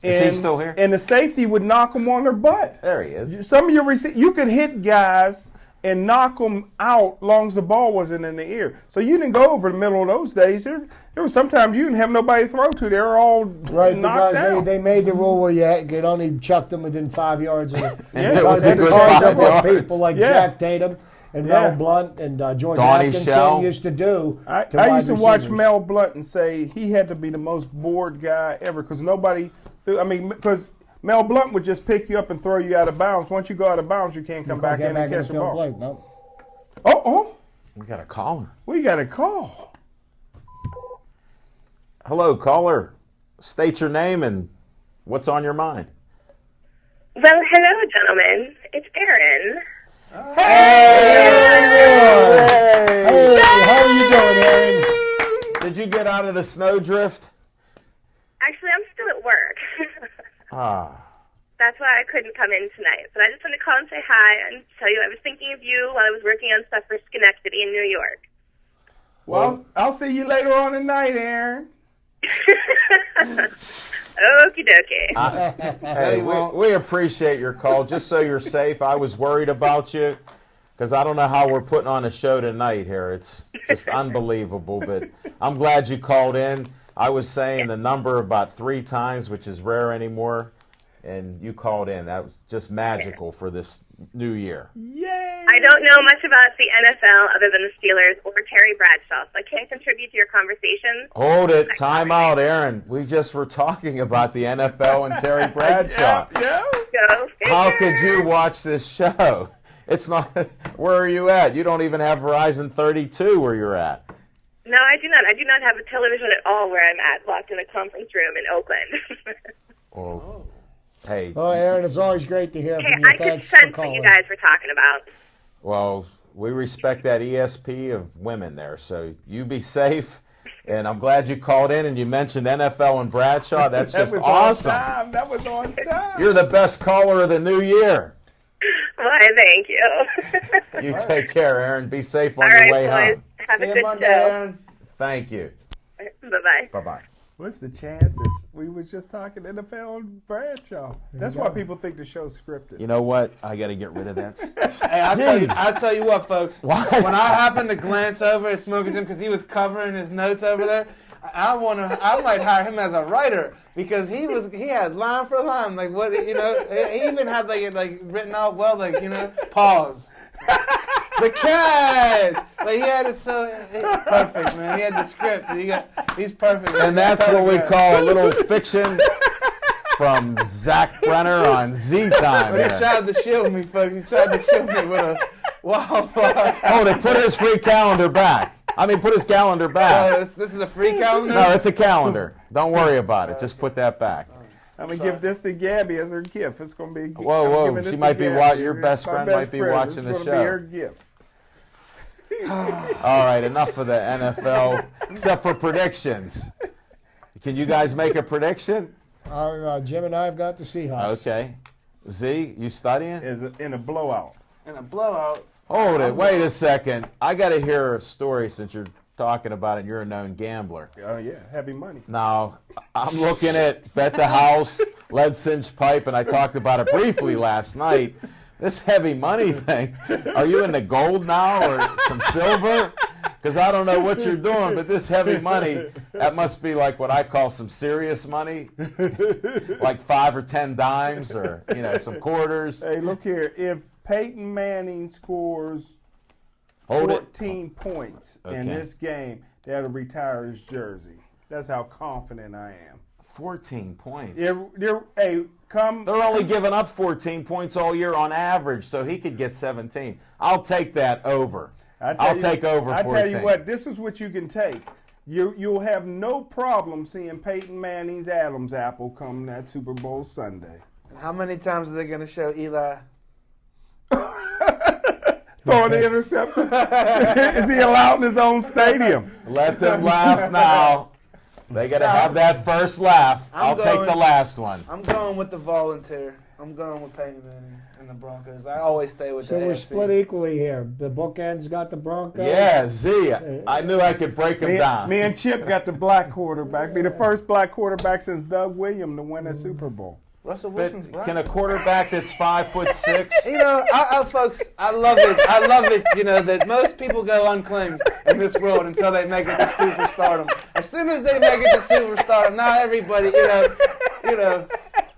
Is he still here? And the safety would knock them on their butt. There he is. Some of your you could hit guys and knock them out long as the ball wasn't in the air. So you didn't go over the middle of those days. There was sometimes you didn't have nobody to throw to. They were all knocked down. They made the rule where you could only chuck them within 5 yards. Of it was a good 5 yards. People like Jack Tatum and Mel Blount and George Atkinson used to do. I used to watch Mel Blount and say he had to be the most bored guy ever because nobody threw. I mean, because Mel Blount would just pick you up and throw you out of bounds. Once you go out of bounds, you can't come back in and catch the ball. No. Oh, we got a caller. We got a call. Hello, caller. State your name and what's on your mind. Well, hello, gentlemen. It's Erin. Hey, how are you doing, Aaron? Did you get out of the snowdrift? Actually, I'm still at work. That's why I couldn't come in tonight. But I just wanted to call and say hi and tell you I was thinking of you while I was working on stuff for Schenectady in New York. Well, I'll see you later on tonight, Aaron. Okie dokie. Hey, we appreciate your call. Just so you're safe, I was worried about you because I don't know how we're putting on a show tonight here. It's just unbelievable, but I'm glad you called in. I was saying the number about 3 times, which is rare anymore, and you called in. That was just magical for this new year. Yay! I don't know much about the NFL other than the Steelers or Terry Bradshaw, so I can't contribute to your conversation. Hold it. Time out, Aaron. We just were talking about the NFL and Terry Bradshaw. Yeah. Go figure. How could you watch this show? It's not. Where are you at? You don't even have Verizon 32 where you're at. No, I do not. I do not have a television at all where I'm at, locked in a conference room in Oakland. Oh. Hey. Oh, Aaron, it's always great to hear from you. I could Thanks for sense what calling. you guys were talking about. Well, we respect that ESP of women there, so you be safe. And I'm glad you called in and you mentioned NFL and Bradshaw. That's just awesome. That was on time. You're the best caller of the new year. Why, thank you. You take care, Aaron. Be safe on All your right, way boys. home. Have See a you good Monday, show. Aaron. Thank you. Bye-bye. Bye-bye. What's the chances? We was just talking NFL and Bradshaw. That's why people think the show's scripted. You know what? I got to get rid of that. Hey, I'll tell you what, folks. Why? When I happened to glance over at Smoking Jim because he was covering his notes over there, I might hire him as a writer because he had line for line, like what he even had like written out well, pause. The catch! Like he had it so perfect, man. He had the script. He's perfect. And that's what we call a little fiction from Zach Brenner on Z Time. But he tried to shield me, folks. He tried to shield me with a wildfire. Oh, they put his free calendar back. Put his calendar back. Oh, this is a free calendar? No, it's a calendar. Don't worry about it. Just put that back. I'm going to give this to Gabby as her gift. It's going to be a gift. Whoa. She might be your best friend might be watching the show. It's going to be her gift. All right, enough of the NFL, except for predictions. Can you guys make a prediction? Jim and I have got the Seahawks. Okay. Z, you studying? In a blowout. In a blowout. Hold it. Wait a second. I got to hear a story since you're talking about it. You're a known gambler. Oh, yeah. Heavy money. Now, I'm looking at Bet the House, Lead Cinch Pipe, and I talked about it briefly last night. This heavy money thing, are you into gold now or some silver? because I don't know what you're doing, but this heavy money, that must be like what I call some serious money, like 5 or 10 dimes or, some quarters. Hey, look here. If Peyton Manning scores 14 points in this game, that'll retire his jersey. That's how confident I am. 14 points. They're only giving up 14 points all year on average, so he could get 17. I'll take that over. I'll take over 14. I tell you what, this is what you can take. You'll have no problem seeing Peyton Manning's Adam's apple come that Super Bowl Sunday. And how many times are they going to show Eli? Throwing the interception. Is he allowed in his own stadium? Let them laugh now. They got to have that first laugh. I'll take the last one. I'm going with the volunteer. I'm going with Peyton Manning and the Broncos. I always stay with the So we're AFC. split equally here. The bookends got the Broncos. Yeah, Z. I knew I could break them down. Me and Chip got the black quarterback. Be the first black quarterback since Doug Williams to win a Super Bowl. Russell Wilson's But black. can a quarterback that's 5'6"? Folks, I love it, that most people go unclaimed in this world until they make it to superstardom. As soon as they make it to superstardom, now everybody, the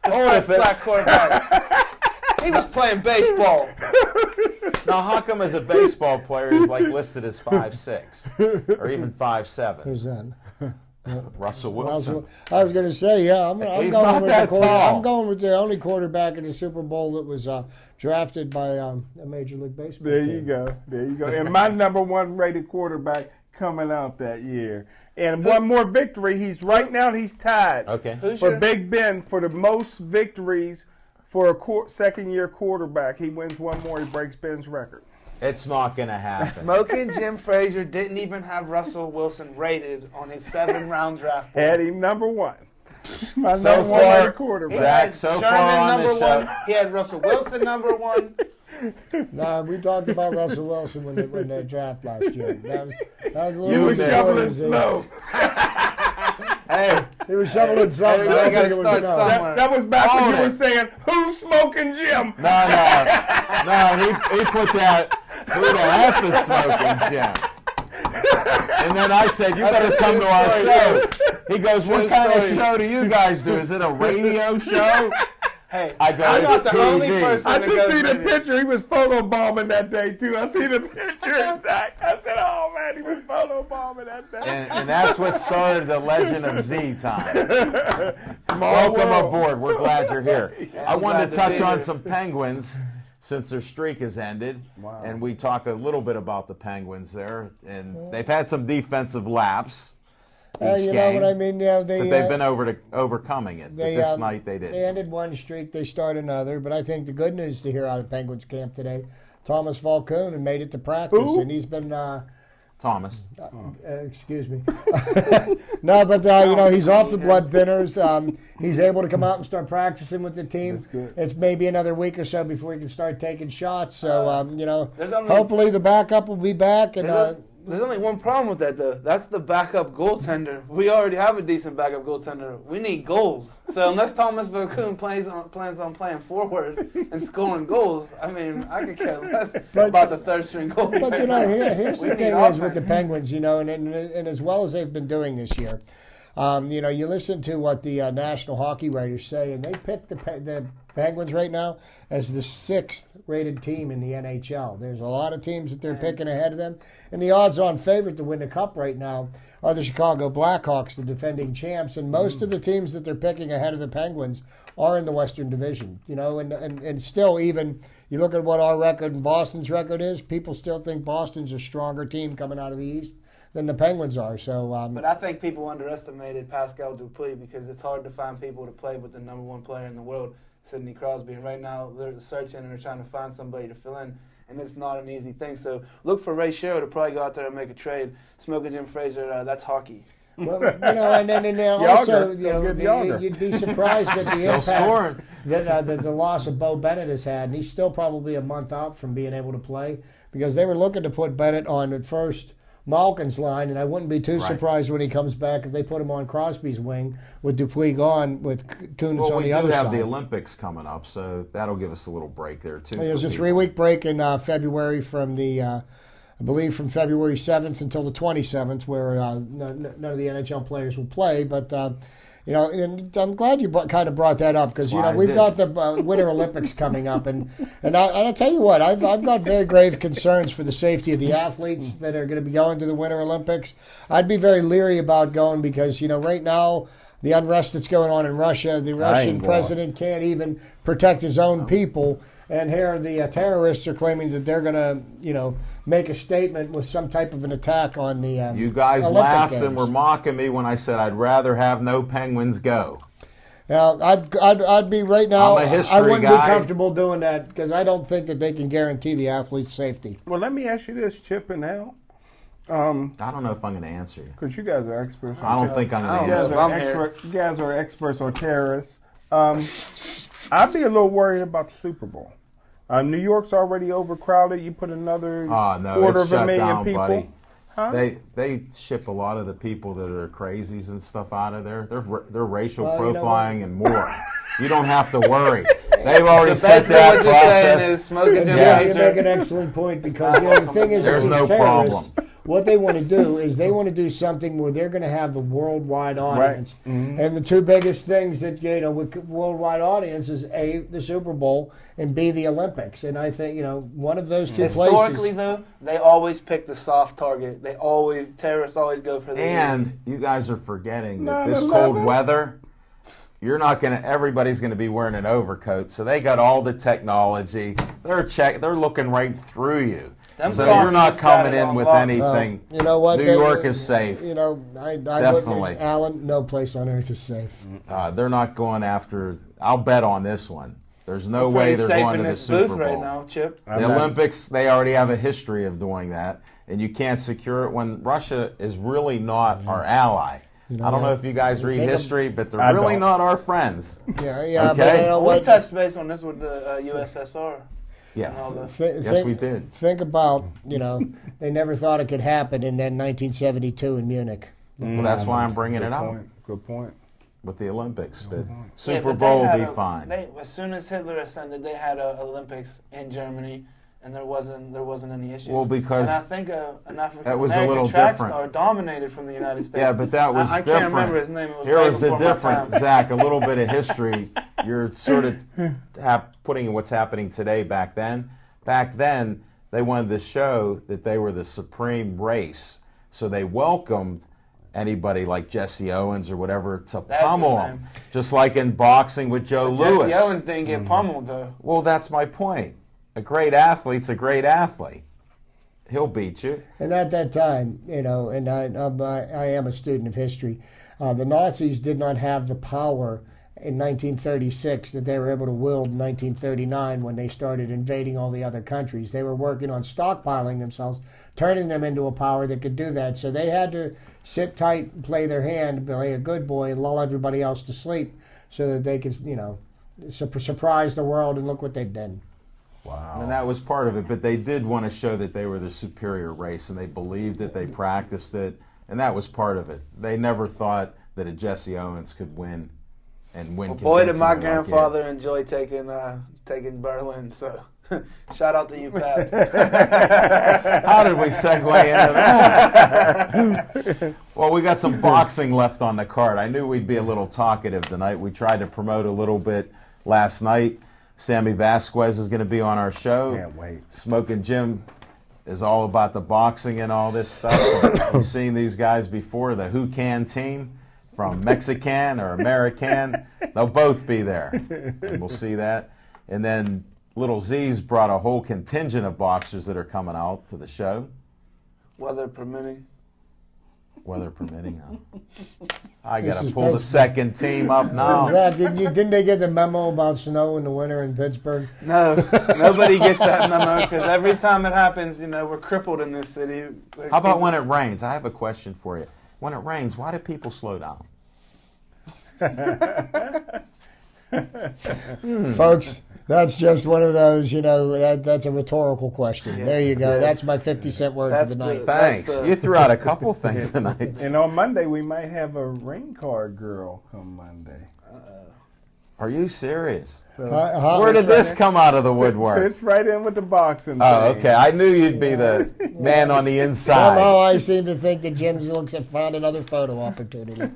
first black quarterback. He was playing baseball. Now, how come as a baseball player he's like listed as 5'6" or even 5'7"? Who's that? Russell Wilson. I was going to say, yeah, I'm He's going not with that tall. I'm going with the only quarterback in the Super Bowl that was drafted by a Major League Baseball There team. you go. And my number 1 rated quarterback coming out that year. And one more victory. He's tied. Okay. For Big Ben for the most victories for a second-year quarterback. He wins one more. He breaks Ben's record. It's not going to happen. Smoking Jim Frazier didn't even have Russell Wilson rated on his 7th-round draft board. Had him number 1. My So number 1 far, rated quarterback. Zach, so Sherman far on number this show. 1. He had Russell Wilson number 1. Nah, we talked about Russell Wilson when they draft last year. That was a little You were missed. shoveling crazy. snow. Hey, He was shoveling something. Everybody I gotta think it was start no. somewhere. That was back when Hold you were it. saying, "Who's smoking Jim?" No, he put that, who the F is smoking Jim? And then I said, you better come to our show. He goes, what kind of show do you guys do? Is it a radio show? hey, I go, I'm it's not the only TV. person I that just goes see the radio. picture. He was photobombing that day too. I see the picture, Zach. I said, "Oh man, he was photobombing that day." And that's what started the Legend of Z time. Small Welcome world. aboard. We're glad you're here. I I'm wanted to glad to touch be on here. some Penguins since their streak has ended. Wow. And we talk a little bit about the Penguins there. And they've had some defensive lapse each You know game. what I mean? But they've been overcoming it. But this night they They didn't. ended one streak, they start another. But I think the good news to hear out of Penguins camp today, Thomas Falcone had made it to practice, Who? and he's been. Thomas. Excuse me. No, but he's off the blood thinners. He's able to come out and start practicing with the team. That's good. It's maybe another week or so before he can start taking shots. So There's only- hopefully the backup will be back. And There's only one problem with that, though. That's the backup goaltender. We already have a decent backup goaltender. We need goals. So unless Thomas Falcone plans on playing forward and scoring goals, I mean, I could care less about the third-string goaltender. But here's We the need thing is with the offense. Penguins, and as well as they've been doing this year, you listen to what the National Hockey writers say, and they pick the Penguins right now as the 6th rated team in the NHL. There's a lot of teams that they're picking ahead of them, and the odds-on favorite to win the Cup right now are the Chicago Blackhawks, the defending champs, and most of the teams that they're picking ahead of the Penguins are in the Western Division. And still, even you look at what our record and Boston's record is, people still think Boston's a stronger team coming out of the East than the Penguins are. So, But I think people underestimated Pascal Dupuis because it's hard to find people to play with the number 1 player in the world, Sidney Crosby. And right now they're searching and they're trying to find somebody to fill in, and it's not an easy thing. So look for Ray Shero to probably go out there and make a trade. Smoking Jim Frazier, that's hockey. well, and then also, Yager. Go get Yager. you'd be surprised at the Still scoring. impact that the loss of Bo Bennett has had. And he's still probably a month out from being able to play because they were looking to put Bennett on at first Malkin's line, and I wouldn't be too surprised when he comes back if they put him on Crosby's wing with Dupuis gone, with Kunitz on We the do other have side. the Olympics coming up, so that'll give us a little break there, too. There's for a people. 3-week break in February from the I believe from February 7th until the 27th, where none of the NHL players will play. But and I'm glad you kind of brought that up because we've got the Winter Olympics coming up, and I'll tell you what, I've got very grave concerns for the safety of the athletes that are going to be going to the Winter Olympics. I'd be very leery about going because right now, the unrest that's going on in Russia, the Russian president can't even protect his own people. And here the terrorists are claiming that they're going to, make a statement with some type of an attack on the You guys Olympic laughed Games. and were mocking me when I said I'd rather have no Penguins go. Now, I'd be right now, I'm a history I wouldn't guy. be comfortable doing that because I don't think that they can guarantee the athlete's safety. Well, let me ask you this, Chip and Al. I don't know if I'm going to answer you. Because you guys are experts. I don't think I'm going I to don't know answer. if You guys are experts on terrorists. I'd be a little worried about the Super Bowl. New York's already overcrowded. You put another quarter it's of a shut million down, people. buddy. Huh? They ship a lot of the people that are crazies and stuff out of there. They're racial Well, profiling and more. You don't have to worry. They've already So set basically that what you're saying process. is smoking Jim Yeah. You Frazier. make an excellent point because the thing is, There's with no these terrorists, problem. what they want to do is they want to do something where they're going to have the worldwide audience. And the two biggest things that with worldwide audience is A, the Super Bowl, and B, the Olympics. And I think one of those two Historically, places. though, they always pick the soft target. Terrorists always go for the And you guys are forgetting that 9/11. this cold weather, everybody's going to be wearing an overcoat. So they got all the technology. They're looking right through you. Them So you're not Cowboys got coming it in on with lock. anything. You know what? New York is safe. I Definitely. wouldn't, Alan, no place on earth is safe. They're not going after. I'll bet on this one. There's no We're way pretty they're safe going in to the this Super booth Bowl. right now, Chip. The Olympics, they already have a history of doing that, and you can't secure it when Russia is really not our ally. I don't know if you guys read history, but they're I really don't. not our friends. Yeah, Okay. but you know We what? touched base on this with the USSR. Yeah. And all the, Yes, we did. Think about, they never thought it could happen, and then 1972 in Munich. Well, that's why I'm bringing it up Good point. with the Olympics. But Yeah, Super but Bowl they will had be a- fine. As soon as Hitler ascended, they had a Olympics in Germany, and there wasn't any issues. Well, because and I think an African that was a American little track different. star dominated from the United States. Yeah, but that was I different. can't remember his name. It was Here way is the before my different, time. Zach, a little bit of history. You're sort of putting what's happening today back then. Back then, they wanted to show that they were the supreme race. So they welcomed anybody like Jesse Owens or whatever to That's pummel his them. name. Just like in boxing with Joe Louis. Jesse Owens didn't get pummeled, though. Well, that's my point. A great athlete's a great athlete. He'll beat you. And at that time, and I am a student of history, the Nazis did not have the power in 1936 that they were able to wield in 1939 when they started invading all the other countries. They were working on stockpiling themselves, turning them into a power that could do that. So they had to sit tight and play their hand, play a good boy, and lull everybody else to sleep so that they could, surprise the world and look what they've done. Wow. And that was part of it, but they did want to show that they were the superior race, and they believed it, they practiced it, and that was part of it. They never thought that a Jesse Owens could win and win. Well, boy, did my convincingly like grandfather enjoy taking Berlin. So, shout out to you, Pat. How did we segue into that? Well, we got some boxing left on the card. I knew we'd be a little talkative tonight. We tried to promote a little bit last night. Sammy Vasquez is going to be on our show. Can't wait. Smoking Jim is all about the boxing and all this stuff. We've seen these guys before, the Who Can team from Mexican or American. They'll both be there, and we'll see that. And then Little Z's brought a whole contingent of boxers that are coming out to the show. Weather permitting. Weather permitting. I This got to is pull the Pittsburgh. second team up now. Zach, didn't they get the memo about snow in the winter in Pittsburgh? No, nobody gets that memo because every time it happens, we're crippled in this city. Like, How about when it rains? I have a question for you. When it rains, why do people slow down? Folks, that's just one of those, that's a rhetorical question. Yes, There you go. yes. That's my 50-cent word for That's the the- night. Thanks. That's the- You threw out a couple things tonight. And on Monday, we might have a rain car girl come Monday. Are you serious? So Where did this come out of the woodwork? fits right in with the boxing. Oh, thing. okay. I knew you'd be the man on the inside. Somehow I seem to think that Jim looks have found another photo opportunity.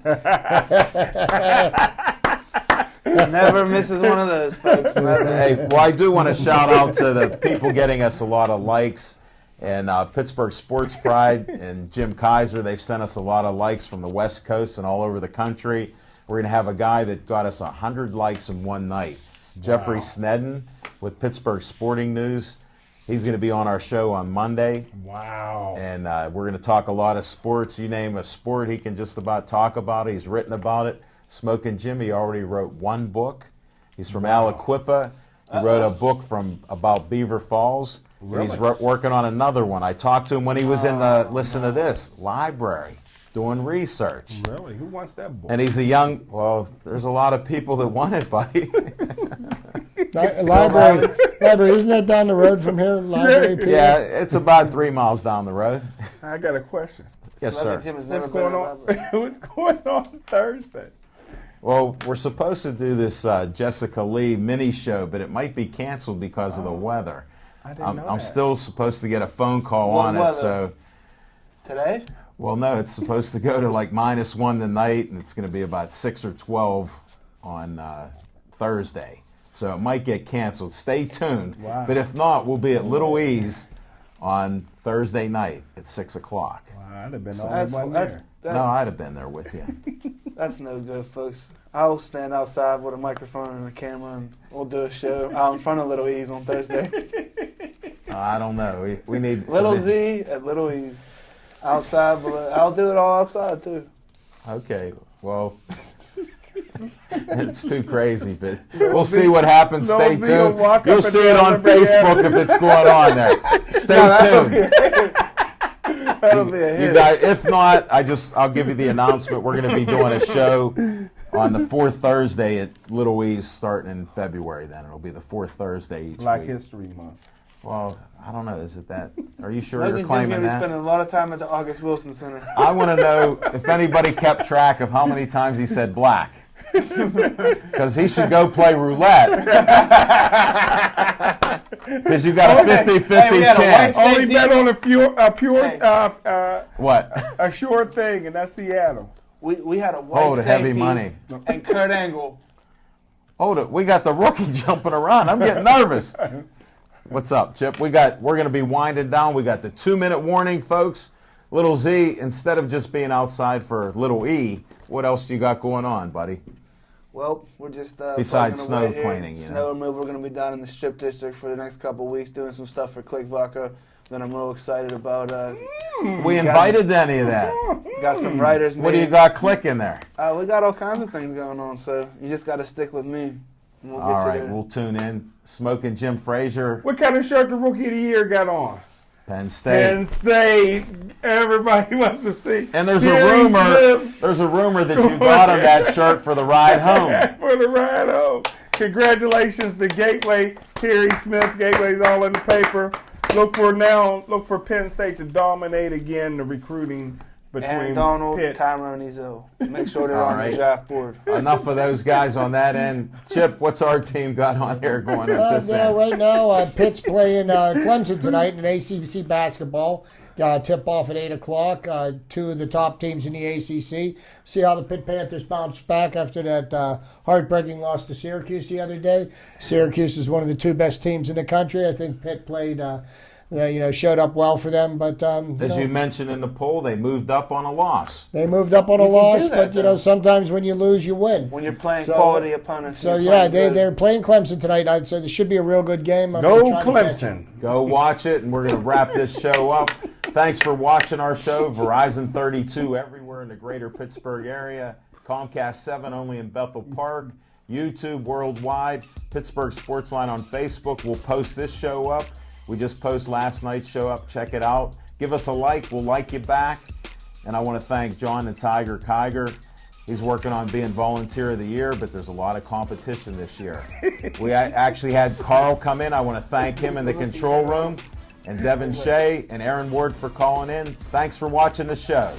Never misses one of those, folks. Never. Hey, well, I do want to shout out to the people getting us a lot of likes. And Pittsburgh Sports Pride and Jim Kaiser, they've sent us a lot of likes from the West Coast and all over the country. We're going to have a guy that got us 100 likes in one night. Jeffrey Snedden with Pittsburgh Sporting News. He's going to be on our show on Monday. Wow. And we're going to talk a lot of sports. You name a sport, he can just about talk about it. He's written about it. Smoking Jim, he already wrote one book. He's from Aliquippa. He wrote a book about Beaver Falls. Really? He's working on another one. I talked to him when he was in the, listen to this, library, doing research. Really? Who wants that book? And he's well, there's a lot of people that want it, buddy. Library, isn't that down the road from here? Library, PA? Yeah, it's about 3 miles down the road. I got a question. Yes, sir. Jim has What's never been going in a on? library. What's going on Thursday? Well, we're supposed to do this Jessica Lee mini show, but it might be canceled because of the weather. I didn't know I'm that. still supposed to get a phone call What on weather? it, so Today? well, no, it's supposed to go to like -1 tonight, and it's going to be about 6 or 12 on Thursday. So it might get canceled. Stay tuned. Wow. But if not, we'll be at Little E's on Thursday night at 6 o'clock. Wow, I'd have been the That's, only one that's, there. that's, No, I'd have been there with you. that's no good, folks. I'll stand outside with a microphone and a camera, and we'll do a show out in front of Little E's on Thursday. I don't know. We need Little some- Z at Little E's. Outside, but I'll do it all outside, too. Okay, well, it's too crazy, but we'll see what happens. Stay Little Z will tuned. walk up You'll and see it down on Liberty Facebook if it's going on there. Stay tuned. That'll be a You hit. guys, if not, I'll give you the announcement. We're going to be doing a show on the fourth Thursday at Little E's starting in February. Then it'll be the fourth Thursday each Black week. History Month. Well, I don't know. Is it that? Are you sure Logan you're Jim's claiming going to be that? spending a lot of time at the August Wilson Center. I want to know if anybody kept track of how many times he said black. Because he should go play roulette. Because you got a 50-50 Hey, we had a chance. white- Only bet on a What? a sure thing, and that's Seattle. We had a white Oh, the heavy safety money. and Kurt Angle. Hold it. We got the rookie jumping around. I'm getting nervous. What's up, Chip? We're going to be winding down. We got the 2-minute warning, folks. Little Z, instead of just being outside for Little E, what else do you got going on, buddy? Well, we're just Besides plugging away snow here. cleaning, you Snow know. removal. We're going to be down in the Strip District for the next couple of weeks, doing some stuff for Click Vodka. Then I'm real excited about. We invited any of that. Got some writers. What do you got clicking there? We got all kinds of things going on, so you just got to stick with me. And we'll get All you right, there. we'll tune in. Smoking Jim Frazier, What kind of shirt the Rookie of the Year got on? Penn State. Penn State. Everybody wants to see. And there's a Terry rumor. Smith There's a rumor that you got him that shirt for the ride home. for the ride home. Congratulations to Gateway, Terry Smith. Gateway's all in the paper. Look for Penn State to dominate again the recruiting between Aaron Donald, Pitt. Tyrone Izzo. Make sure they're All on right. the draft board. Enough of those guys on that end. Chip, what's our team got on here going at this end? Right now, Pitt's playing Clemson tonight in ACC basketball. Got a tip-off at 8 o'clock. Two of the top teams in the ACC. See how the Pitt Panthers bounced back after that heartbreaking loss to Syracuse the other day. Syracuse is one of the two best teams in the country. I think Pitt played, showed up well for them. But As you mentioned in the poll, they moved up on a loss. they moved up on a You can do loss. that, But though. sometimes when you lose, you win. When you're playing So- quality opponents. So you're yeah, playing good. they're playing Clemson tonight. So this should be a real good game. I'm Go gonna try to catch it. Clemson. Go watch it, and we're going to wrap this show up. Thanks for watching our show. Verizon 32 everywhere in the greater Pittsburgh area. Comcast 7 only in Bethel Park. YouTube worldwide. Pittsburgh Sportsline on Facebook. We'll post this show up. We just posted last night's show up. Check it out. Give us a like. We'll like you back. And I want to thank John and Tiger Kiger. He's working on being Volunteer of the Year, but there's a lot of competition this year. We actually had Carl come in. I want to thank him in the control room. And Devin Shea and Aaron Ward for calling in. Thanks for watching the show.